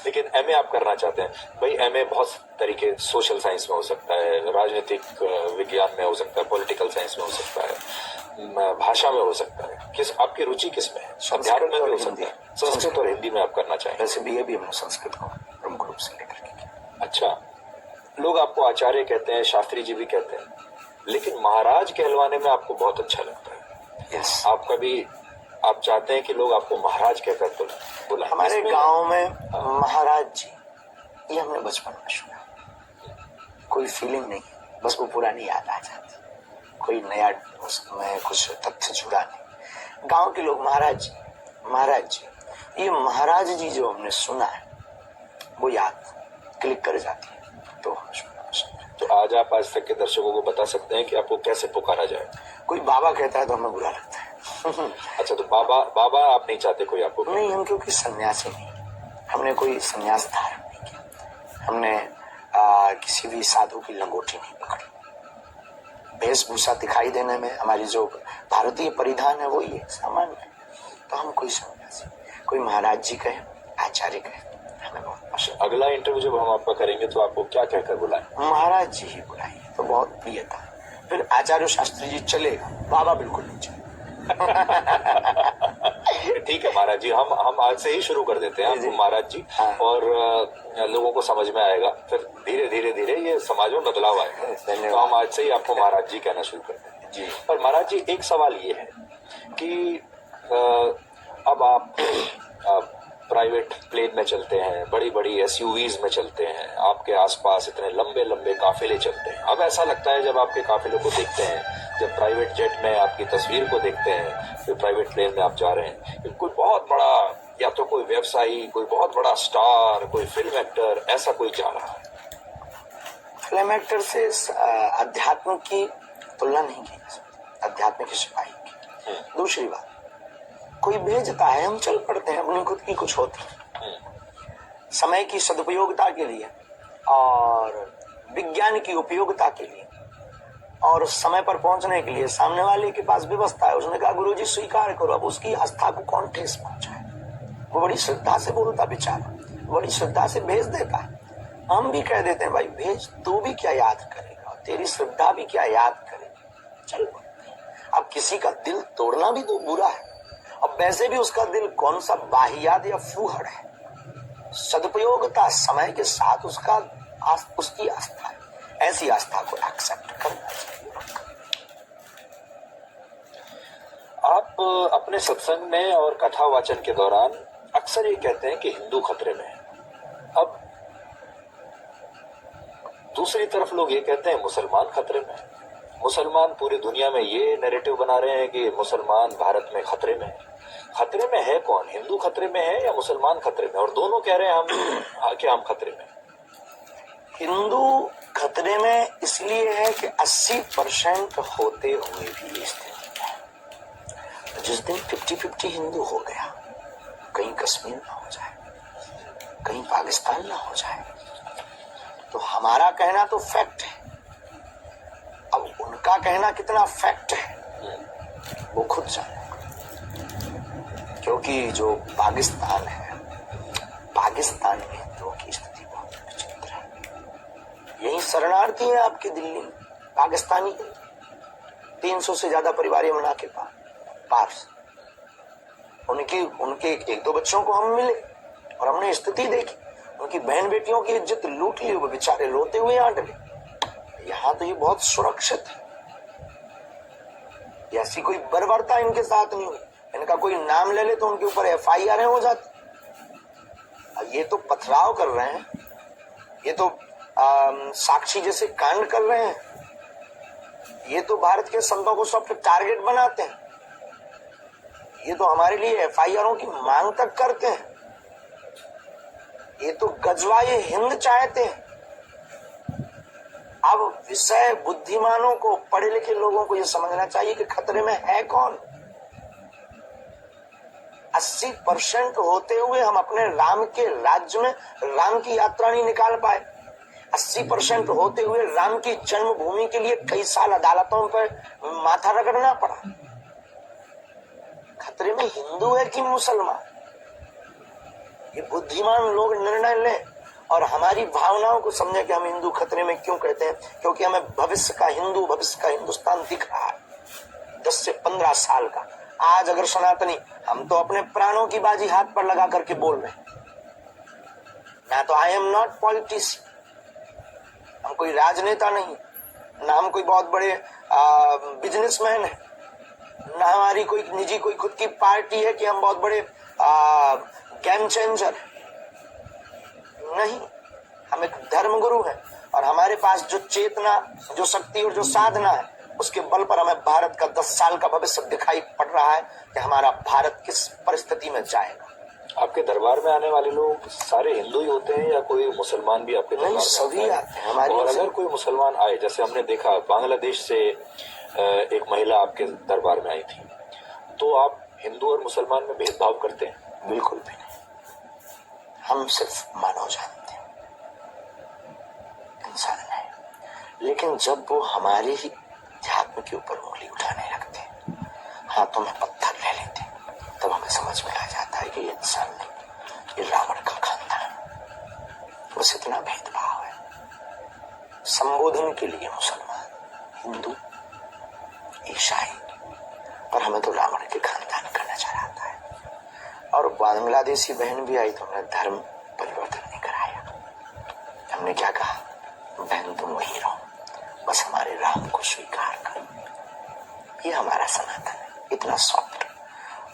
लेकिन एमए आप करना चाहते हैं। भाई एमए बहुत तरीके, सोशल साइंस में हो सकता है, राजनीतिक विज्ञान में हो सकता है, पॉलिटिकल साइंस में हो सकता है, भाषा में हो सकता है। किस आपकी रुचि किस में है? अध्यात्म में हो सकता है, संस्कृत और हिंदी में आप करना चाहेंगे।
वैसे बीए भी हमने संस्कृत को प्रमुख रूप से लेकर के।
अच्छा, लोग आपको आचार्य कहते हैं, शास्त्री जी भी कहते हैं, लेकिन महाराज कहलवाने में आपको बहुत अच्छा लगता है।
यस,
आप चाहते हैं कि लोग आपको महाराज कहकर तो बोला।
हमारे गांव में महाराज जी, ये हमने बचपन में सुना। कोई फीलिंग नहीं, बस वो पुरानी याद आ जाती। कोई नया उसमें कुछ तथ्य जुड़ा नहीं। गांव के लोग महाराज जी, महाराज जी, ये महाराज जी जो हमने सुना है वो याद क्लिक कर जाती है, तो हम सुनना पसंद है।
तो आज आप आज तक के दर्शकों को बता सकते हैं कि आपको कैसे पुकारा जाए?
कोई बाबा कहता है तो हमें बुरा लगता है।
अच्छा, तो बाबा बाबा आप नहीं चाहते कोई आपको?
नहीं, हम क्योंकि सन्यासी नहीं, हमने कोई सन्यास धारण नहीं किया, हमने किसी भी साधु की लंगोटी नहीं पकड़ी। वेशभूषा दिखाई देने में हमारी जो भारतीय परिधान है वही है, सामान्य है। तो हम कोई सन्यासी, कोई महाराज जी कहे, आचार्य कहे, हमें बहुत पसंद।
अगला इंटरव्यू जब हम आपका करेंगे तो आपको क्या कहकर बुलाएं?
महाराज जी ही बुलाइए तो बहुत प्रियता। फिर आचार्य शास्त्री जी चलेगा, बाबा बिल्कुल नहीं चलेगा।
ठीक है महाराज जी, हम आज से ही शुरू कर देते हैं आपको महाराज जी।
हाँ।
और लोगों को समझ में आएगा, फिर धीरे धीरे धीरे ये समाज में बदलाव आएगा।
धन्यवाद।
तो हम आज से ही आपको महाराज जी कहना शुरू कर देते हैं
जी।
पर महाराज जी, एक सवाल ये है कि अब आप प्राइवेट प्लेन में चलते हैं, बड़ी बड़ी एसयूवीज में चलते हैं, आपके आसपास इतने लंबे लंबे काफिले चलते हैं। अब ऐसा लगता है जब आपके काफिलों को देखते हैं, जब प्राइवेट जेट में आपकी तस्वीर को देखते हैं, फिर प्राइवेट प्लेन में आप जा रहे हैं, कि कोई बहुत बड़ा, या तो कोई व्यवसायी, कोई बहुत बड़ा स्टार, कोई फिल्म एक्टर, ऐसा कोई जा रहा है।
फिल्म एक्टर से अध्यात्म की तुलना नहीं की जा सकती, अध्यात्म की सिपाही की। दूसरी बात, कोई भेजता है, हम चल पड़ते हैं, अपनी खुद की कुछ होती है। समय की सदुपयोगिता के लिए और विज्ञान की उपयोगिता के लिए और समय पर पहुंचने के लिए सामने वाले के पास व्यवस्था है। उसने कहा गुरुजी स्वीकार करो, अब उसकी आस्था को कौन ठेस पहुंचाए। वो बड़ी श्रद्धा से बोलता बेचारा, बड़ी श्रद्धा से भेज देता है। हम भी कह देते हैं भाई भेज, तू भी क्या याद करेगा, तेरी श्रद्धा भी क्या याद करेगी, चल पड़ते हैं। अब किसी का दिल तोड़ना भी तो बुरा है। अब वैसे भी उसका दिल कौन सा बाहियात या फूहड़ है, सदुपयोगिता समय के साथ उसकी आस्था है। ऐसी आस्था को एक्सेप्ट करना चाहिए।
आप अपने सत्संग में और कथा वाचन के दौरान अक्सर ये कहते हैं कि हिंदू खतरे में है। अब दूसरी तरफ लोग ये कहते हैं मुसलमान खतरे में है। मुसलमान पूरी दुनिया में ये नैरेटिव बना रहे हैं कि मुसलमान भारत में खतरे में है। खतरे में है कौन? हिंदू खतरे में है या मुसलमान खतरे में? और दोनों कह रहे हैं कि हम खतरे में।
हिंदू खतरे में इसलिए है कि 80% होते हुए भी स्थिति है। जिस दिन 50-50 हिंदू हो गया, कहीं कश्मीर ना हो जाए, कहीं पाकिस्तान ना हो जाए, तो हमारा कहना तो फैक्ट है। अब उनका कहना कितना फैक्ट है वो खुद जाने, क्योंकि जो पाकिस्तान है, पाकिस्तान में हिंदुओं की स्थिति बहुत विचित्र है। यही शरणार्थी है आपकी दिल्ली में, पाकिस्तानी 300 से ज्यादा परिवार यमुना के पास। उनके एक दो बच्चों को हम मिले और हमने स्थिति देखी, उनकी बहन बेटियों की इज्जत लूट ली, वो बेचारे रोते हुए यहाँ डले। यहाँ तो ये बहुत सुरक्षित है, ऐसी कोई बर्बरता इनके साथ नहीं हुई। इनका कोई नाम ले ले तो उनके ऊपर FIR हो जाती। ये तो पथराव कर रहे हैं, ये तो साक्षी जैसे कांड कर रहे हैं, ये तो भारत के संतों को सॉफ्ट टारगेट बनाते हैं, ये तो हमारे लिए FIRों की मांग तक करते हैं, ये तो गजवाए हिंद चाहते हैं। अब विषय बुद्धिमानों को, पढ़े लिखे लोगों को यह समझना चाहिए कि खतरे में है कौन। 80% होते हुए हम अपने राम के राज्य में राम की यात्रा नहीं निकाल पाए। 80% होते हुए राम की जन्मभूमि के लिए कई साल अदालतों पर माथा रगड़ना पड़ा। खतरे में हिंदू है कि मुसलमान, ये बुद्धिमान लोग निर्णय लें और हमारी भावनाओं को समझे कि हम हिंदू खतरे में क्यों कहते हैं। क्योंकि हमें भविष्य का हिंदू, भविष्य का हिंदुस्तान दिख रहा है 10 से 15 साल का। आज अगर सनातनी, हम तो अपने प्राणों की बाजी हाथ पर लगा करके बोल रहे हैं ना, तो आई एम नॉट पॉलिटिशियन, हम कोई राजनेता नहीं, ना हम कोई बहुत बड़े बिजनेसमैन है, ना हमारी कोई निजी कोई खुद की पार्टी है कि हम बहुत बड़े गेम चेंजर नहीं। हम एक धर्मगुरु हैं और हमारे पास जो चेतना, जो शक्ति और जो साधना है, उसके बल पर हमें भारत का 10 साल का भविष्य दिखाई पड़ रहा है कि हमारा भारत किस परिस्थिति में जाएगा।
आपके दरबार में आने वाले लोग सारे हिंदू ही होते हैं या कोई मुसलमान भी आपके दरबार
नहीं,
में
सभी
आता है?
आते हैं हमारी।
और अगर कोई मुसलमान आए, जैसे हमने देखा बांग्लादेश से एक महिला आपके दरबार में आई थी, तो आप हिंदू और मुसलमान में भेदभाव करते हैं?
बिल्कुल भी नहीं, हम सिर्फ मानव जानते हैं, इंसान है। लेकिन जब वो हमारे ही अध्यात्म के ऊपर उंगली उठाने लगते हैं, हाथों में पत्थर ले लेते हैं, तब हमें समझ में आ जाता है कि ये इंसान नहीं, ये रावण का खानदान। बस इतना भेदभाव है। संबोधन के लिए मुसलमान, हिंदू, ईसाई, पर हमें तो रावण के खानदान का नजर आता है। और बांग्लादेशी बहन भी आई तो हमने धर्म परिवर्तन नहीं कराया। हमने क्या कहा, बहन तुम वही रहो, बस हमारे राम को स्वीकार करो। ये हमारा सनातन है, इतना सॉफ्ट।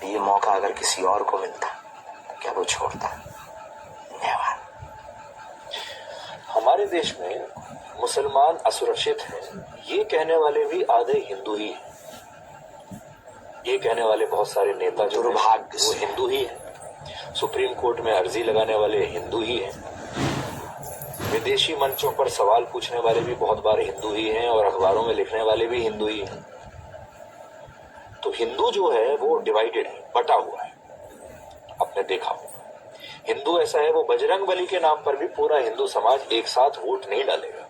ये मौका अगर किसी और को मिलता तो क्या वो छोड़ता? धन्यवाद।
हमारे देश में मुसलमान असुरक्षित हैं, ये कहने वाले भी आधे हिंदू ही हैं। ये कहने वाले बहुत सारे नेता जो
दुर्भाग्य
वो
से
हिंदू ही हैं। सुप्रीम कोर्ट में अर्जी लगाने वाले हिंदू ही हैं। विदेशी मंचों पर सवाल पूछने वाले भी बहुत बार हिंदू ही हैं और अखबारों में लिखने वाले भी हिंदू ही हैं। तो हिंदू जो है वो डिवाइडेड है, बटा हुआ है। आपने देखा होगा हिंदू ऐसा है, वो बजरंग बली के नाम पर भी पूरा हिंदू समाज एक साथ वोट नहीं डालेगा।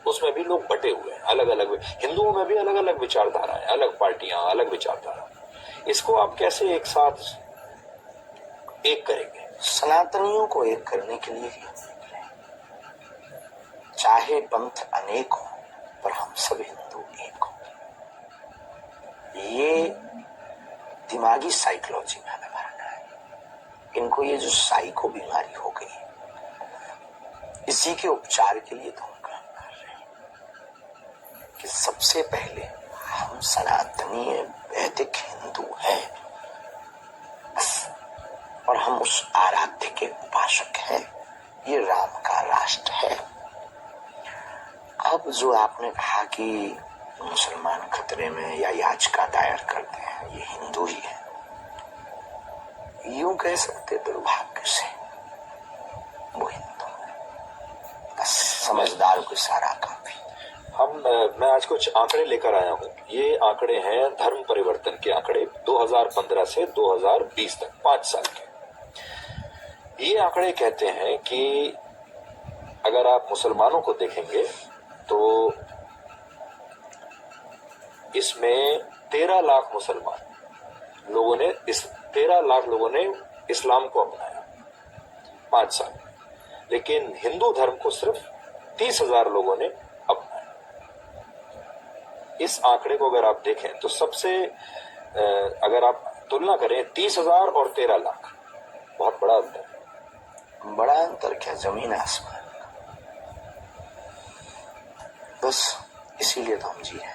उसमें भी लोग बटे हुए हैं, अलग अलग। हिंदुओं में भी अलग अलग विचारधाराएं, अलग पार्टियां, अलग विचारधारा। इसको आप कैसे एक साथ एक करेंगे?
सनातनियों को एक करने के लिए ही निकले। चाहे पंथ अनेक हो, पर हम सब हिंदू एक हो। ये दिमागी साइकोलॉजी में हमें भरना है। इनको ये जो साइको बीमारी हो गई, इसी के उपचार के लिए तो हम काम कर रहे हैं कि सबसे पहले हम सनातनी वैदिक हिंदू हैं बस, और हम उस आराध्य के उपासक हैं। ये राम का राष्ट्र है। अब जो आपने कहा कि मुसलमान खतरे में या याचिका दायर करते हैं, ये हिंदू ही है, यूं कह सकते दुर्भाग्य से वो हिंदू है। बस समझदार को सारा काफी।
मैं आज कुछ आंकड़े लेकर आया हूं। ये आंकड़े हैं धर्म परिवर्तन के आंकड़े 2015 से 2020 तक, 5 साल के। ये आंकड़े कहते हैं कि अगर आप मुसलमानों को देखेंगे तो इसमें 13 लाख मुसलमान लोगों ने 13 लाख लोगों ने इस्लाम को अपनाया 5 साल में। लेकिन हिंदू धर्म को सिर्फ 30,000 लोगों ने अपनाया। इस आंकड़े को अगर आप देखें तो सबसे अगर आप तुलना करें 30,000 और 13 लाख, बहुत बड़ा अंतर है।
बड़ा अंतर क्या, जमीन आसमान। बस इसीलिए तो हम जी रहे हैं।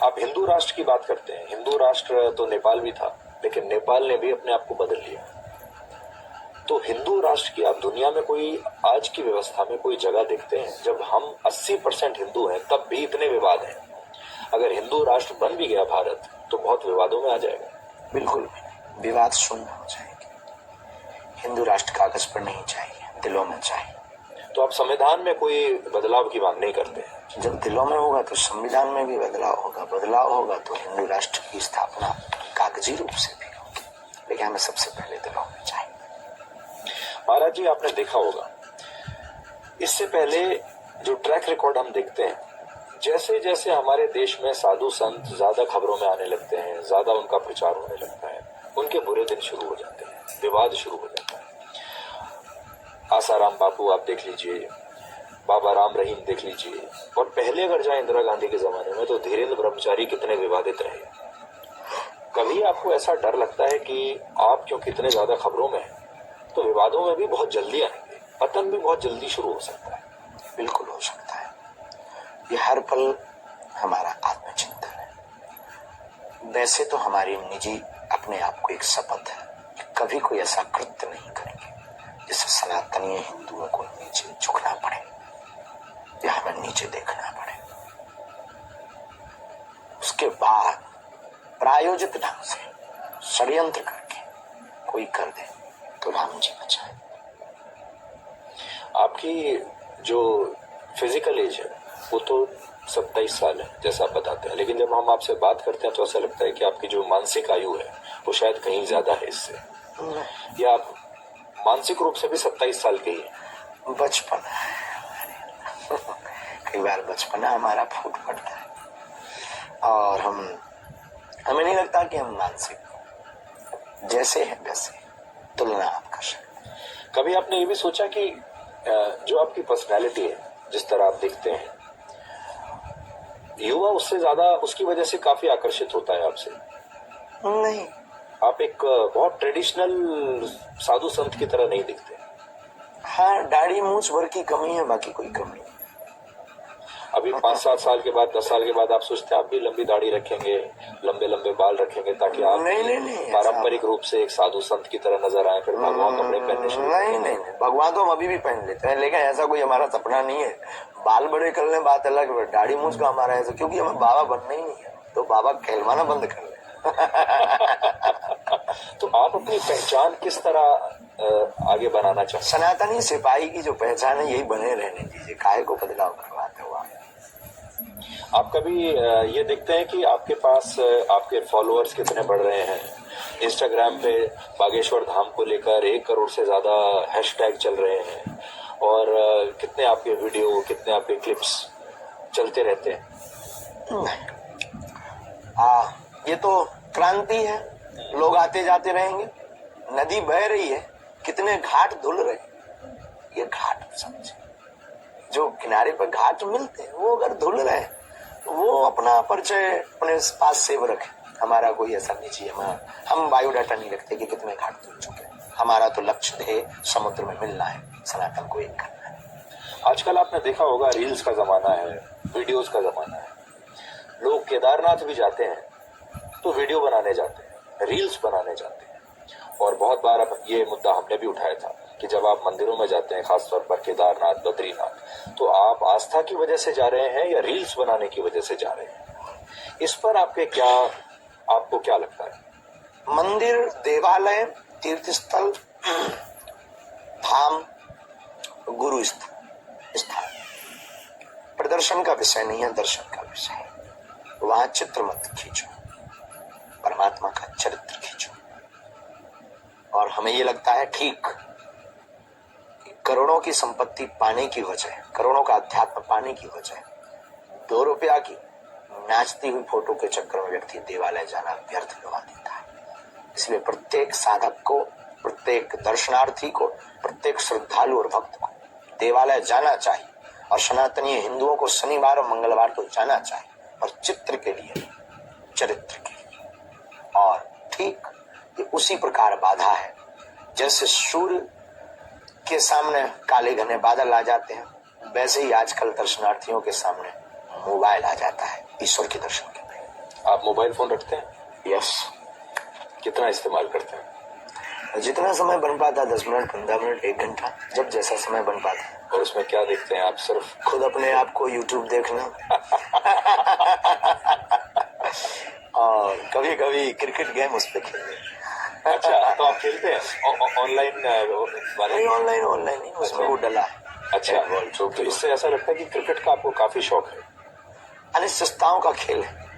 आप हिंदू राष्ट्र की बात करते हैं। हिंदू राष्ट्र तो नेपाल भी था, लेकिन नेपाल ने भी अपने आप को बदल लिया। तो हिंदू राष्ट्र की आप दुनिया में कोई आज की व्यवस्था में कोई जगह देखते हैं? जब हम 80% हिंदू हैं तब भी इतने विवाद हैं। अगर हिंदू राष्ट्र बन भी गया भारत तो बहुत विवादों में आ जाएगा।
बिल्कुल भी विवाद शून्य हो जाएगी। हिंदू राष्ट्र कागज पर नहीं चाहिए, दिलों में चाहिए।
तो आप संविधान में कोई बदलाव की मांग नहीं करते हैं?
जब दिलों में होगा तो संविधान में भी बदलाव होगा। बदलाव होगा तो हिंदू राष्ट्र की स्थापना कागजी रूप से भी होगी, लेकिन हमें सबसे पहले दिलों में चाहिए।
महाराज जी, आपने देखा होगा इससे पहले जो ट्रैक रिकॉर्ड हम देखते हैं, जैसे जैसे हमारे देश में साधु संत ज्यादा खबरों में आने लगते हैं, ज्यादा उनका प्रचार होने लगता है, उनके बुरे दिन शुरू हो जाते हैं, विवाद शुरू हो जाता है। आसाराम बापू आप देख लीजिए, बाबा राम रहीम देख लीजिए, और पहले अगर जाए इंदिरा गांधी के जमाने में तो धीरेन्द्र ब्रह्मचारी कितने विवादित रहे। कभी आपको ऐसा डर लगता है कि आप क्योंकि इतने ज्यादा खबरों में हैं तो विवादों में भी बहुत जल्दी आएंगे, पतन भी बहुत जल्दी शुरू हो सकता है?
बिल्कुल हो सकता है। ये हर पल हमारा आत्मचिंतन है। वैसे तो हमारी निजी अपने आप को एक शपथ है कि कभी कोई ऐसा कृत्य नहीं करेंगे जिससे सनातनीय हिंदुओं को नीचे झुकना पड़े या हमें नीचे देखना पड़े। उसके बाद प्रायोजित ढंग से षड्यंत्र करके कोई कर दे तो तो राम जी बचाए।
आपकी जो फिजिकल एज है वो तो 27 साल है जैसा आप बताते हैं, लेकिन जब हम आपसे बात करते हैं तो ऐसा लगता है कि आपकी जो मानसिक आयु है वो शायद कहीं ज्यादा है इससे, या आप मानसिक रूप से भी 27 साल के ही हैं?
बचपन कई बार बचपना हमारा फूट पड़ता है और हमें नहीं लगता कि हम मानसिक जैसे हैं वैसे तुलना आप कर सकते।
कभी आपने ये भी सोचा कि जो आपकी पर्सनैलिटी है, जिस तरह आप दिखते हैं, युवा उससे ज्यादा उसकी वजह से काफी आकर्षित होता है आपसे?
नहीं,
आप एक बहुत ट्रेडिशनल साधु संत की तरह नहीं दिखते।
हाँ, दाढ़ी मूछ भर की कमी है, बाकी कोई कमी नहीं।
अभी 5-7 साल के बाद, 10 साल के बाद आप सोचते हैं आप भी लंबी दाढ़ी रखेंगे, लंबे लंबे बाल रखेंगे, ताकि आप
नहीं,
पारंपरिक रूप से एक साधु संत की तरह नजर आए, फिर भगवान कपड़े पहनने शुरू?
नहीं, भगवान तो हम अभी भी पहन लेते हैं, लेकिन ऐसा कोई हमारा सपना नहीं है। बाल बड़े कर लें बात अलग है, दाढ़ी मूछ का हमारा ऐसा, क्योंकि हमें बाबा बनना ही नहीं है, तो बाबा कहलवाना बंद कर ले।
तो आप अपनी पहचान किस तरह आगे बनाना चाहते हैं?
सनातनी सिपाही की जो पहचान है यही बने रहने दीजिए, काहे को बदलाव करवाते हो आप।
आप कभी ये देखते हैं कि आपके पास आपके फॉलोअर्स कितने बढ़ रहे हैं? इंस्टाग्राम पे बागेश्वर धाम को लेकर 1 करोड़ से ज्यादा हैशटैग चल रहे हैं, और कितने आपके वीडियो, कितने आपके क्लिप्स चलते रहते हैं?
ये तो क्रांति है, लोग आते जाते रहेंगे, नदी बह रही है, कितने घाट धुल रहे, ये घाट समझे, जो किनारे पर घाट मिलते हैं वो अगर धुल रहे हैं, वो अपना परिचय अपने पास सेव रखे। हमारा कोई ऐसा निजी, हम बायोडाटा नहीं रखते कि कितने घाट धुल चुके हैं। हमारा तो लक्ष्य ध्येय समुद्र में मिलना है, सनातन को एक करना है।
आजकल आपने देखा होगा रील्स का जमाना है, वीडियोस का जमाना है। लोग केदारनाथ भी जाते हैं तो वीडियो बनाने जाते हैं, रील्स बनाने जाते हैं। और बहुत बार अब ये मुद्दा हमने भी उठाया था कि जब आप मंदिरों में जाते हैं, खासतौर पर केदारनाथ, बद्रीनाथ, तो आप आस्था की वजह से जा रहे हैं या रील्स बनाने की वजह से जा रहे हैं? इस पर आपको क्या लगता है?
मंदिर, देवालय, तीर्थ स्थल, धाम, गुरु स्थान प्रदर्शन का विषय नहीं है, दर्शन का विषय है। वहां चित्र मत खींचो, परमात्मा का चरित्र खींचो। और हमें ये लगता है ठीक, करोड़ों की संपत्ति पाने की वजह, करोड़ों का अध्यात्म पाने की वजह 2 रुपया की नाचती हुई फोटो के चक्कर में व्यक्ति देवालय जाना व्यर्थ गवा देता है। इसलिए प्रत्येक साधक को, प्रत्येक दर्शनार्थी को, प्रत्येक श्रद्धालु और भक्त को देवालय जाना चाहिए। और सनातनी हिंदुओं को शनिवार और मंगलवार तो जाना चाहिए, और चित्र के लिए, चरित्र के लिए। और ठीक ये उसी प्रकार बाधा है जैसे सूर्य के सामने काले घने बादल आ जाते हैं, वैसे ही आजकल दर्शनार्थियों के सामने मोबाइल आ जाता है ईश्वर के दर्शन के लिए।
आप मोबाइल फोन रखते हैं?
यस।
कितना इस्तेमाल करते हैं?
जितना समय बन पाता, 10 मिनट, 15 मिनट, 1 घंटा, जब जैसा समय बन पाता।
और उसमें क्या देखते हैं आप? सिर्फ
खुद अपने आप को यूट्यूब देखना और कभी कभी क्रिकेट गेम उस पर खेलना।
अच्छा, तो आप खेलते हैं ऑनलाइन वाले?
नहीं, ऑनलाइन नहीं, उसमें वो डला है।
अच्छा, तो इससे ऐसा लगता है कि क्रिकेट का आपको काफी शौक है।
अनिश्चितताओं का खेल है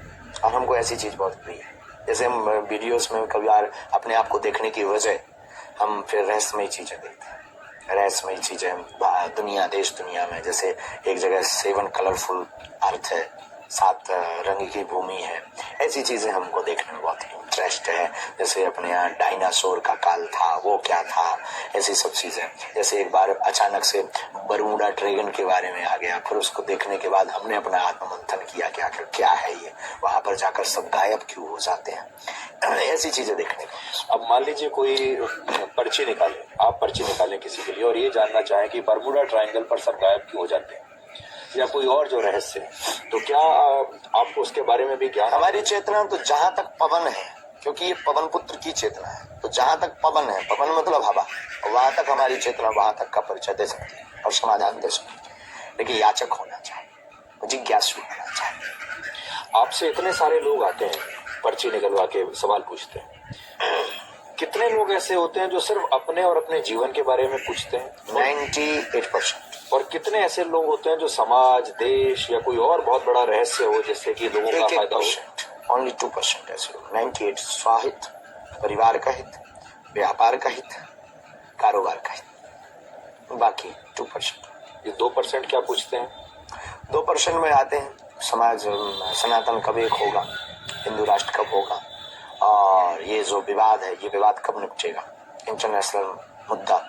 और हमको ऐसी चीज बहुत प्रिय है। जैसे हम वीडियोस में कभी बार अपने आप को देखने की वजह हम फिर रहस्यमय चीजें देखते हैं, रहस्यमय चीजें दुनिया, देश दुनिया में। जैसे एक जगह 7 कलरफुल अर्थ है, 7 रंग की भूमि है, ऐसी चीजें हमको देखने में बहुत ही इंटरेस्ट है। जैसे अपने यहाँ डायनासोर का काल था, वो क्या था, ऐसी सब चीजें। जैसे एक बार अचानक से बरमूडा ड्रैगन के बारे में आ गया, फिर उसको देखने के बाद हमने अपना आत्ममंथन किया कि आखिर क्या है ये, वहां पर जाकर सब गायब क्यों हो जाते हैं, ऐसी चीजें देखने को।
अब मान लीजिए कोई पर्ची निकाले, आप पर्ची निकालें किसी के लिए और ये जानना चाहें कि बरमूडा ट्रायंगल पर सब गायब क्यों हो जाते हैं, या कोई और जो रहस्य है, तो क्या आपको उसके बारे में भी ज्ञान?
हमारी चेतना तो जहां तक पवन है, क्योंकि ये पवन पुत्र की चेतना है, तो जहां तक पवन है, पवन मतलब हवा, वहां तक हमारी चेतना वहां तक का परिचय दे सकती है और समाधान दे सकती है। लेकिन याचक होना चाहिए, जिज्ञासु होना चाहिए।
आपसे इतने सारे लोग आते हैं, पर्ची निकलवा के सवाल पूछते हैं, कितने लोग ऐसे होते हैं जो सिर्फ अपने और अपने जीवन के बारे में पूछते हैं?
98%।
और कितने ऐसे लोग होते हैं जो समाज, देश या कोई और बहुत बड़ा रहस्य हो जिससे कि लोगों का फायदा हो?
ओनली 2% ऐसे लोग। 98 स्वाहित, परिवार का हित, व्यापार का हित, कारोबार का हित। बाकी 2%।
ये 2% क्या पूछते हैं?
2% में आते हैं समाज, सनातन कब एक होगा, हिंदू राष्ट्र कब होगा, और ये जो विवाद है ये विवाद कब निपटेगा, इंटरनेशनल मुद्दा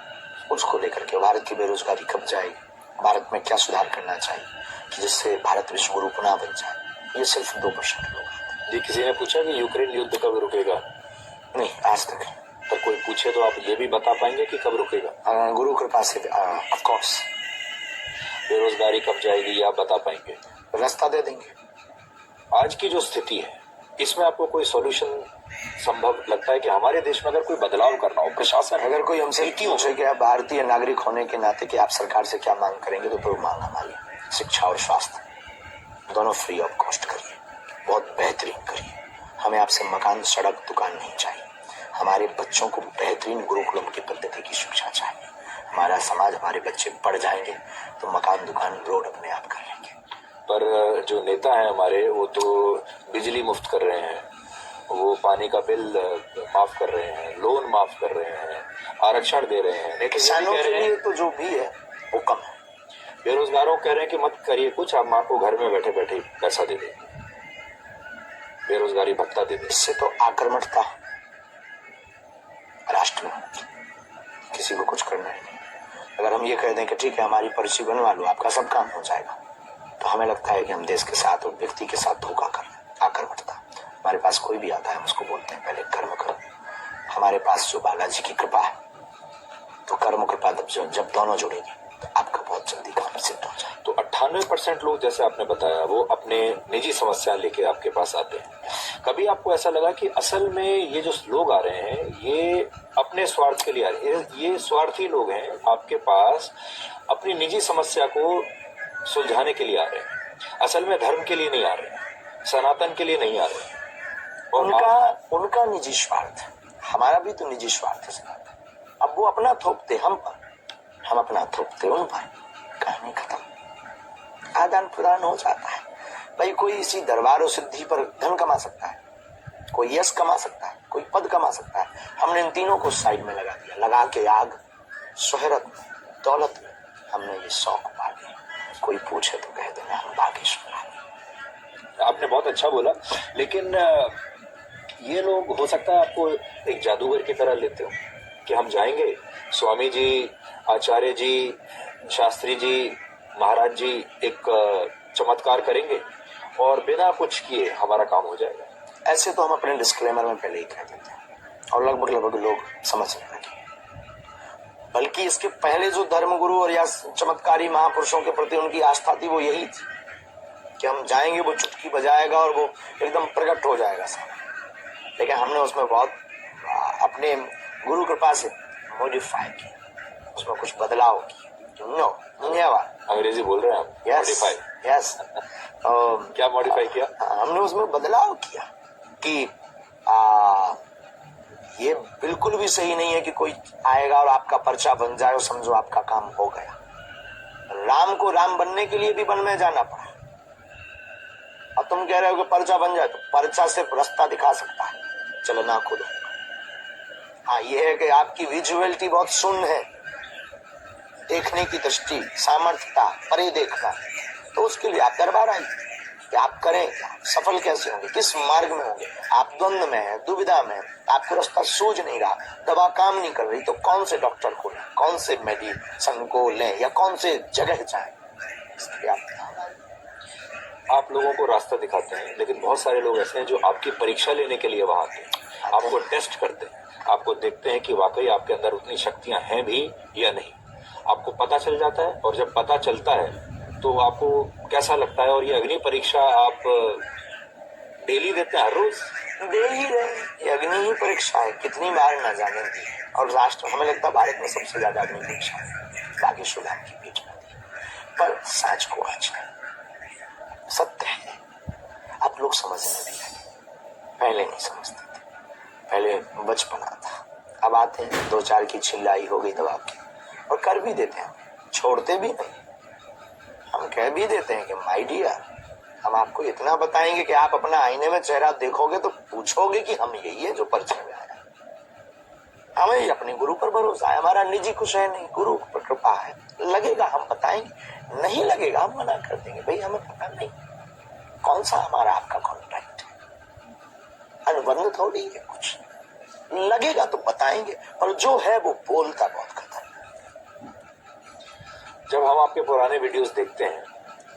उसको लेकर के, भारत की बेरोजगारी कब जाएगी, भारत में क्या सुधार करना चाहिए कि जिससे भारत विश्व गुरु पुनः बन जाए। ये सिर्फ 2% लोग हैं।
जी, किसी ने पूछा कि यूक्रेन युद्ध कब रुकेगा?
नहीं, आज तक नहीं।
पर कोई पूछे तो आप ये भी बता पाएंगे कि कब रुकेगा?
गुरु कृपा से ऑफ कोर्स।
बेरोजगारी कब जाएगी ये आप बता पाएंगे?
रास्ता दे देंगे।
आज की जो स्थिति है इसमें आपको कोई सॉल्यूशन संभव लगता है कि हमारे देश में अगर कोई बदलाव करना हो, प्रशासन,
अगर कोई हमसे पूछे कि आप भारतीय नागरिक होने के नाते कि आप सरकार से क्या मांग करेंगे, तो दो मांग हमारी, शिक्षा और स्वास्थ्य दोनों फ्री ऑफ कॉस्ट करिए, बहुत बेहतरीन करिए। हमें आपसे मकान, सड़क, दुकान नहीं चाहिए। हमारे बच्चों को बेहतरीन गुरुकुलम की पद्धति की शिक्षा चाहिए। हमारा समाज, हमारे बच्चे पढ़ जाएंगे तो मकान, दुकान, रोड अपने आप कर लेंगे।
पर जो नेता है हमारे वो तो बिजली मुफ्त कर रहे हैं, वो पानी का बिल माफ कर रहे हैं, लोन माफ कर रहे हैं, आरक्षण दे रहे हैं।
किसानों के लिए तो जो भी है वो कम है।
बेरोजगारों कह रहे हैं कि मत करिए कुछ, हम आपको घर में बैठे बैठे पैसा दे देंगे, बेरोजगारी भत्ता दे देंगे।
इससे तो आक्रमणता राष्ट्र में, किसी को कुछ करना ही नहीं। अगर हम ये कह दें कि ठीक है हमारी पर्ची बनवा लो, आपका सब काम हो जाएगा, तो हमें लगता है कि हम देश के साथ और व्यक्ति के साथ धोखा कर रहे हैं। आक्रमणता। हमारे पास कोई भी आता है हम उसको बोलते हैं पहले कर्म करो। हमारे पास जो बालाजी की कृपा है, तो कर्म कृपा जब दोनों जुड़ेंगे तो आपका बहुत जल्दी काम सिद्ध हो जाए।
तो 98% लोग, जैसे आपने बताया, वो अपने निजी समस्या लेके आपके पास आते हैं। कभी आपको ऐसा लगा कि असल में ये जो लोग आ रहे हैं ये अपने स्वार्थ के लिए आ रहे हैं, ये स्वार्थी लोग हैं, आपके पास अपनी निजी समस्या को सुलझाने के लिए आ रहे हैं, असल में धर्म के लिए नहीं आ रहे हैं, सनातन के लिए नहीं आ रहे हैं? और
उनका निजी स्वार्थ है, हमारा भी तो निजी स्वार्थ है। अब वो अपना थोपते हम पर, हम अपना थोपते उन पर, कहानी खत्म, आदान प्रदान हो जाता है। भाई कोई इसी दरबार और सिद्धि पर धन कमा सकता है, कोई यश कमा सकता है, कोई पद कमा सकता है। हमने इन तीनों को साइड में लगा दिया, लगा के आग, शोहरत में, दौलत में हमने ये शौक पाल लिया। कोई पूछे तो कह देना हम भागेश्वर।
आपने बहुत अच्छा बोला, लेकिन ये लोग हो सकता है आपको एक जादूगर की तरह लेते हो कि हम जाएंगे, स्वामी जी, आचार्य जी, शास्त्री जी, महाराज जी एक चमत्कार करेंगे और बिना कुछ किए हमारा काम हो जाएगा।
ऐसे तो हम अपने डिस्क्लेमर में पहले ही कह देते हैं और लगभग लोग समझने लगे। बल्कि इसके पहले जो धर्मगुरु और या चमत्कारी महापुरुषों के प्रति उनकी आस्था थी वो यही थी कि हम जाएंगे, वो चुटकी बजाएगा और वो एकदम प्रकट हो जाएगा सारा। लेकिन हमने उसमें बहुत अपने गुरु कृपा से मॉडिफाई किया, उसमें कुछ बदलाव किया।
अंग्रेजी बोल रहे हैं आप?
Modify, yes.
क्या मॉडिफाई किया?
हमने उसमें बदलाव किया कि ये बिल्कुल भी सही नहीं है कि कोई आएगा और आपका पर्चा बन जाए और समझो आपका काम हो गया। राम को राम बनने के लिए भी वन में जाना पड़ा। अब तुम कह रहे हो कि पर्चा बन जाए, तो पर्चा सिर्फ रास्ता दिखा सकता है, चलना खुद। हाँ, ये है कि आपकी विजुअलिटी बहुत शून्य है, देखने की दृष्टि, सामर्थ्यता, परे देखना, तो उसके लिए आप दरबार आइए कि आप करें क्या, सफल कैसे होंगे, किस मार्ग में होंगे। आप द्वंद्व में हैं, दुविधा में हैं, आपको रास्ता सूझ नहीं रहा, दवा काम नहीं कर रही, तो कौन से डॉक्टर को लें, कौन से मेडिसिन को लें या कौन से जगह जाएं। इसलिए
आप लोगों को रास्ता दिखाते हैं, लेकिन बहुत सारे लोग ऐसे हैं जो आपकी परीक्षा लेने के लिए वहां आते हैं, आपको टेस्ट करते हैं, आपको देखते हैं कि वाकई आपके अंदर उतनी शक्तियां हैं भी या नहीं। आपको पता चल जाता है, और जब पता चलता है तो आपको कैसा लगता है? और ये अग्नि परीक्षा आप डेली देते हैं, हर रोज
दे ही रहे। ये अग्नि ही परीक्षा है, कितनी बार ना जाने दी। और राष्ट्र, हमें लगता है भारत में सबसे ज्यादा अग्नि परीक्षा है, बागेश्वर धाम की बीच में। पर सच को आज सत्य है, आप लोग समझने भी लगे, पहले नहीं समझते थे। पहले बचपना था, अब आते हैं, 2-4 की चिल्लाई हो गई दबा की, और कर भी देते हैं, छोड़ते भी नहीं। हम कह भी देते हैं कि माय डियर, हम आपको इतना बताएंगे कि आप अपना आईने में चेहरा देखोगे तो पूछोगे कि हम यही है जो परिचय में आया। हमें अपने गुरु पर भरोसा है, हमारा निजी कुछ है नहीं, गुरु पर कृपा है। लगेगा हम बताएंगे, नहीं लगेगा हम मना कर देंगे, भाई हमें पता नहीं कौन सा हमारा आपका कॉन्ट्रैक्ट है, अनुबंध थोड़ी है कुछ। लगेगा तो बताएंगे, और जो है वो बोलता बहुत खतरनाक।
जब हम आपके पुराने वीडियोस देखते हैं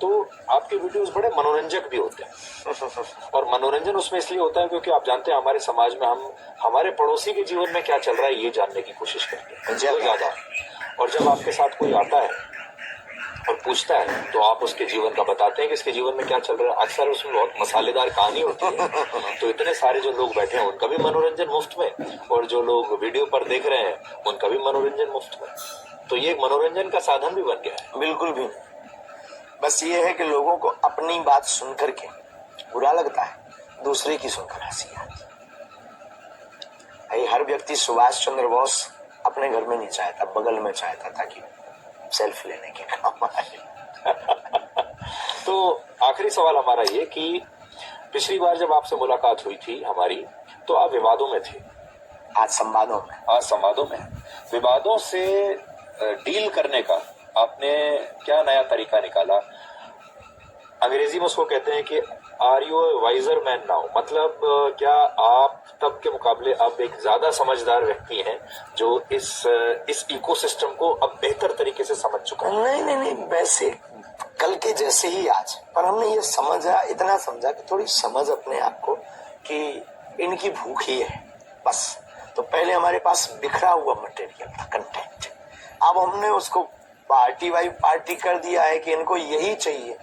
तो आपके वीडियोस बड़े मनोरंजक भी होते हैं और मनोरंजन उसमें इसलिए होता है क्योंकि आप जानते हैं हमारे समाज में हम हमारे पड़ोसी के जीवन में क्या चल रहा है ये जानने की कोशिश करते हैं ज्यादा। और जब आपके साथ कोई आता है और पूछता है तो आप उसके जीवन का बताते हैं कि इसके जीवन में क्या चल रहा है। अक्सर उसमें बहुत मसालेदार कहानी होती है, तो इतने सारे जो लोग बैठे हैं उनका भी मनोरंजन मुफ्त में, और जो लोग वीडियो पर देख रहे हैं उनका भी मनोरंजन मुफ्त में। तो ये एक मनोरंजन का साधन भी बन गया है।
बिल्कुल भी नहीं, बस ये है कि लोगों को अपनी बात सुनकर के बुरा लगता है, दूसरे की सुनकर हंसी आती है। हर व्यक्ति सुभाष चंद्र बोस अपने घर में नहीं चाहता, बगल में चाहता ताकि सेल्फी लेने के काम आए।
तो आखिरी सवाल हमारा ये कि पिछली बार जब आपसे मुलाकात हुई थी हमारी तो आप विवादों में थे,
आज संवादों में।
आज संवादों में विवादों से डील करने का आपने क्या नया तरीका निकाला? अंग्रेजी में उसको कहते हैं कि are you wiser man now, मतलब क्या आप तब के मुकाबले अब एक ज्यादा समझदार व्यक्ति हैं जो इस इकोसिस्टम को अब बेहतर तरीके से समझ चुका है?
नहीं, वैसे कल के जैसे ही आज, पर हमने ये समझा, इतना समझा कि थोड़ी समझ अपने आप को कि इनकी भूख ही है बस। तो पहले हमारे पास बिखरा हुआ मटेरियल था, कंटेंट, अब हमने उसको पार्टी वाई पार्टी कर दिया है कि इनको यही चाहिए,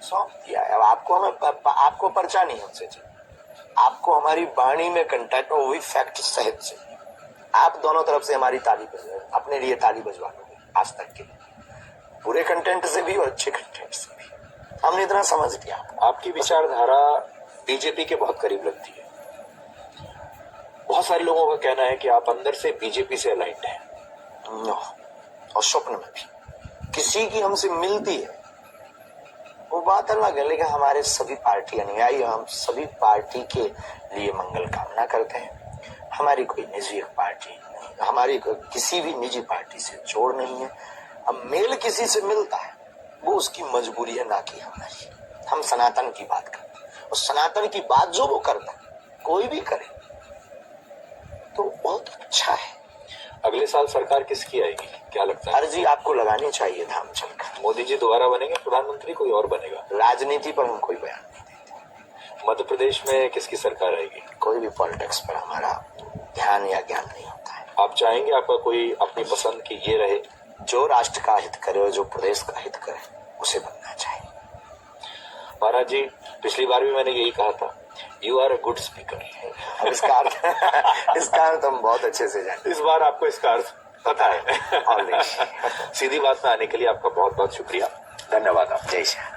सौंप दिया है। अब आपको पर्चा नहीं हमसे चाहिए, आपको हमारी वाणी में कंटेंट और वही फैक्ट सहित चाहिए। आप दोनों तरफ से हमारी ताली बजवा, अपने लिए ताली बजवा लोगे आज तक के, बुरे कंटेंट से भी और अच्छे कंटेंट से भी। हमने इतना समझ लिया।
आपकी विचारधारा बीजेपी के बहुत करीब लगती है। बहुत सारे लोगों का कहना है कि आप अंदर से बीजेपी से अलाइंड हैं।
और स्वप्न में भी किसी की हमसे मिलती है वो बात अलग है, लेकिन हमारे सभी पार्टी अनुयायी, हम सभी पार्टी के लिए मंगल कामना करते हैं। हमारी कोई निजी पार्टी नहीं, हमारी किसी भी निजी पार्टी से जोड़ नहीं है। अब मेल किसी से मिलता है वो उसकी मजबूरी है, ना कि हमारी। हम सनातन की बात करते हैं और सनातन की बात जो वो करता है, कोई भी करे तो बहुत अच्छा है।
अगले साल सरकार किसकी आएगी, क्या लगता है?
अर्जी आपको लगानी चाहिए था हम चलकर।
मोदी जी दोबारा बनेंगे प्रधानमंत्री, कोई और बनेगा?
राजनीति पर हम कोई बयान नहीं देते।
मध्य प्रदेश में किसकी सरकार आएगी?
कोई भी पॉलिटिक्स पर हमारा ध्यान या ज्ञान नहीं होता है।
आप चाहेंगे आपका कोई अपनी पसंद की ये रहे?
जो राष्ट्र का हित करे और जो प्रदेश का हित करे उसे बनना चाहिए।
महाराज जी, पिछली बार भी मैंने यही कहा था, you are a good speaker.
अब इसका अर्थ हम बहुत अच्छे से जानते।
इस बार आपको इसका अर्थ पता है। सीधी बात में आने के लिए आपका बहुत बहुत शुक्रिया, धन्यवाद। आप
जय श्री राम।